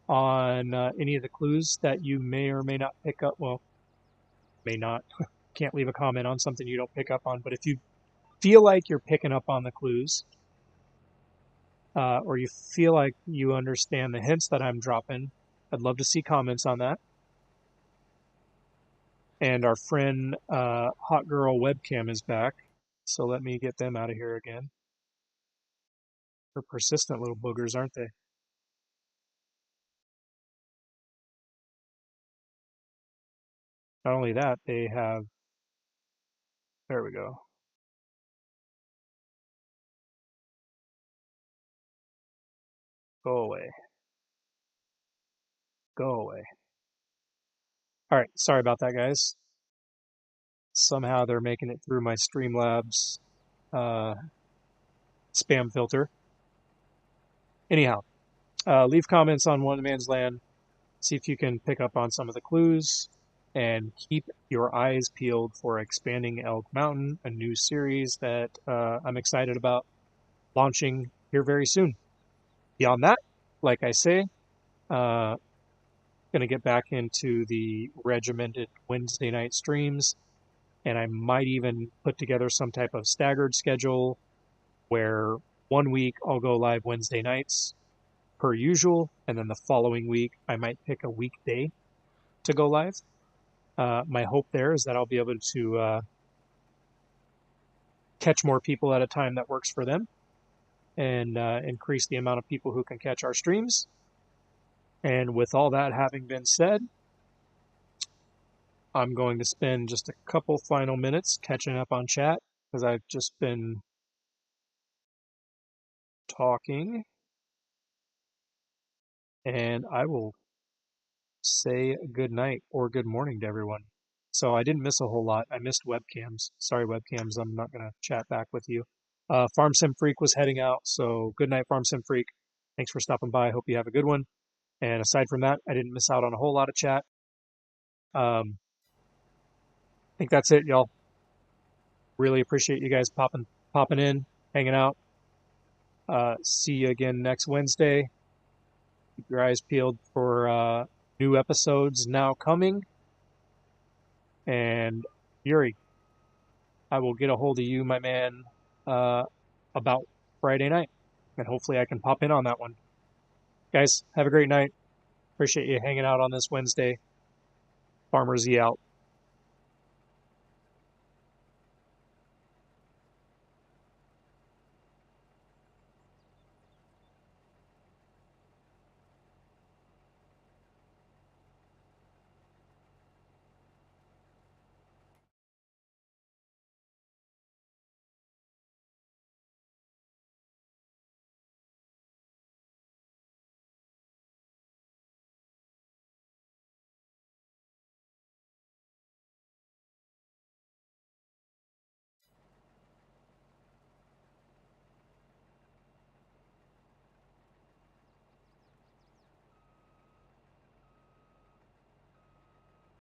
on any of the clues that you may or may not pick up. Well, may not. Can't leave a comment on something you don't pick up on. But if you feel like you're picking up on the clues, or you feel like you understand the hints that I'm dropping, I'd love to see comments on that. And our friend Hot Girl Webcam is back. So let me get them out of here again. They're persistent little boogers, aren't they? Not only that, they have... There we go. Go away. Go away. All right, sorry about that, guys. Somehow they're making it through my Streamlabs spam filter. Anyhow, leave comments on One Man's Land. See if you can pick up on some of the clues. And keep your eyes peeled for Expanding Elk Mountain, a new series that I'm excited about launching here very soon. Beyond that, like I say, going to get back into the regimented Wednesday night streams, and I might even put together some type of staggered schedule where one week I'll go live Wednesday nights per usual, and then the following week I might pick a weekday to go live. My hope there is that I'll be able to catch more people at a time that works for them, and increase the amount of people who can catch our streams. And with all that having been said, I'm going to spend just a couple final minutes catching up on chat because I've just been talking, and I will say good night or good morning to everyone. So I didn't miss a whole lot. I missed webcams. Sorry, webcams. I'm not going to chat back with you. Farm Sim Freak was heading out, so good night, Farm Sim Freak. Thanks for stopping by. Hope you have a good one. And aside from that, I didn't miss out on a whole lot of chat. I think that's it, y'all. Really appreciate you guys popping in, hanging out. See you again next Wednesday. Keep your eyes peeled for new episodes now coming. And Yuri, I will get a hold of you, my man, about Friday night. And hopefully I can pop in on that one. Guys, have a great night. Appreciate you hanging out on this Wednesday. Farmer Z out.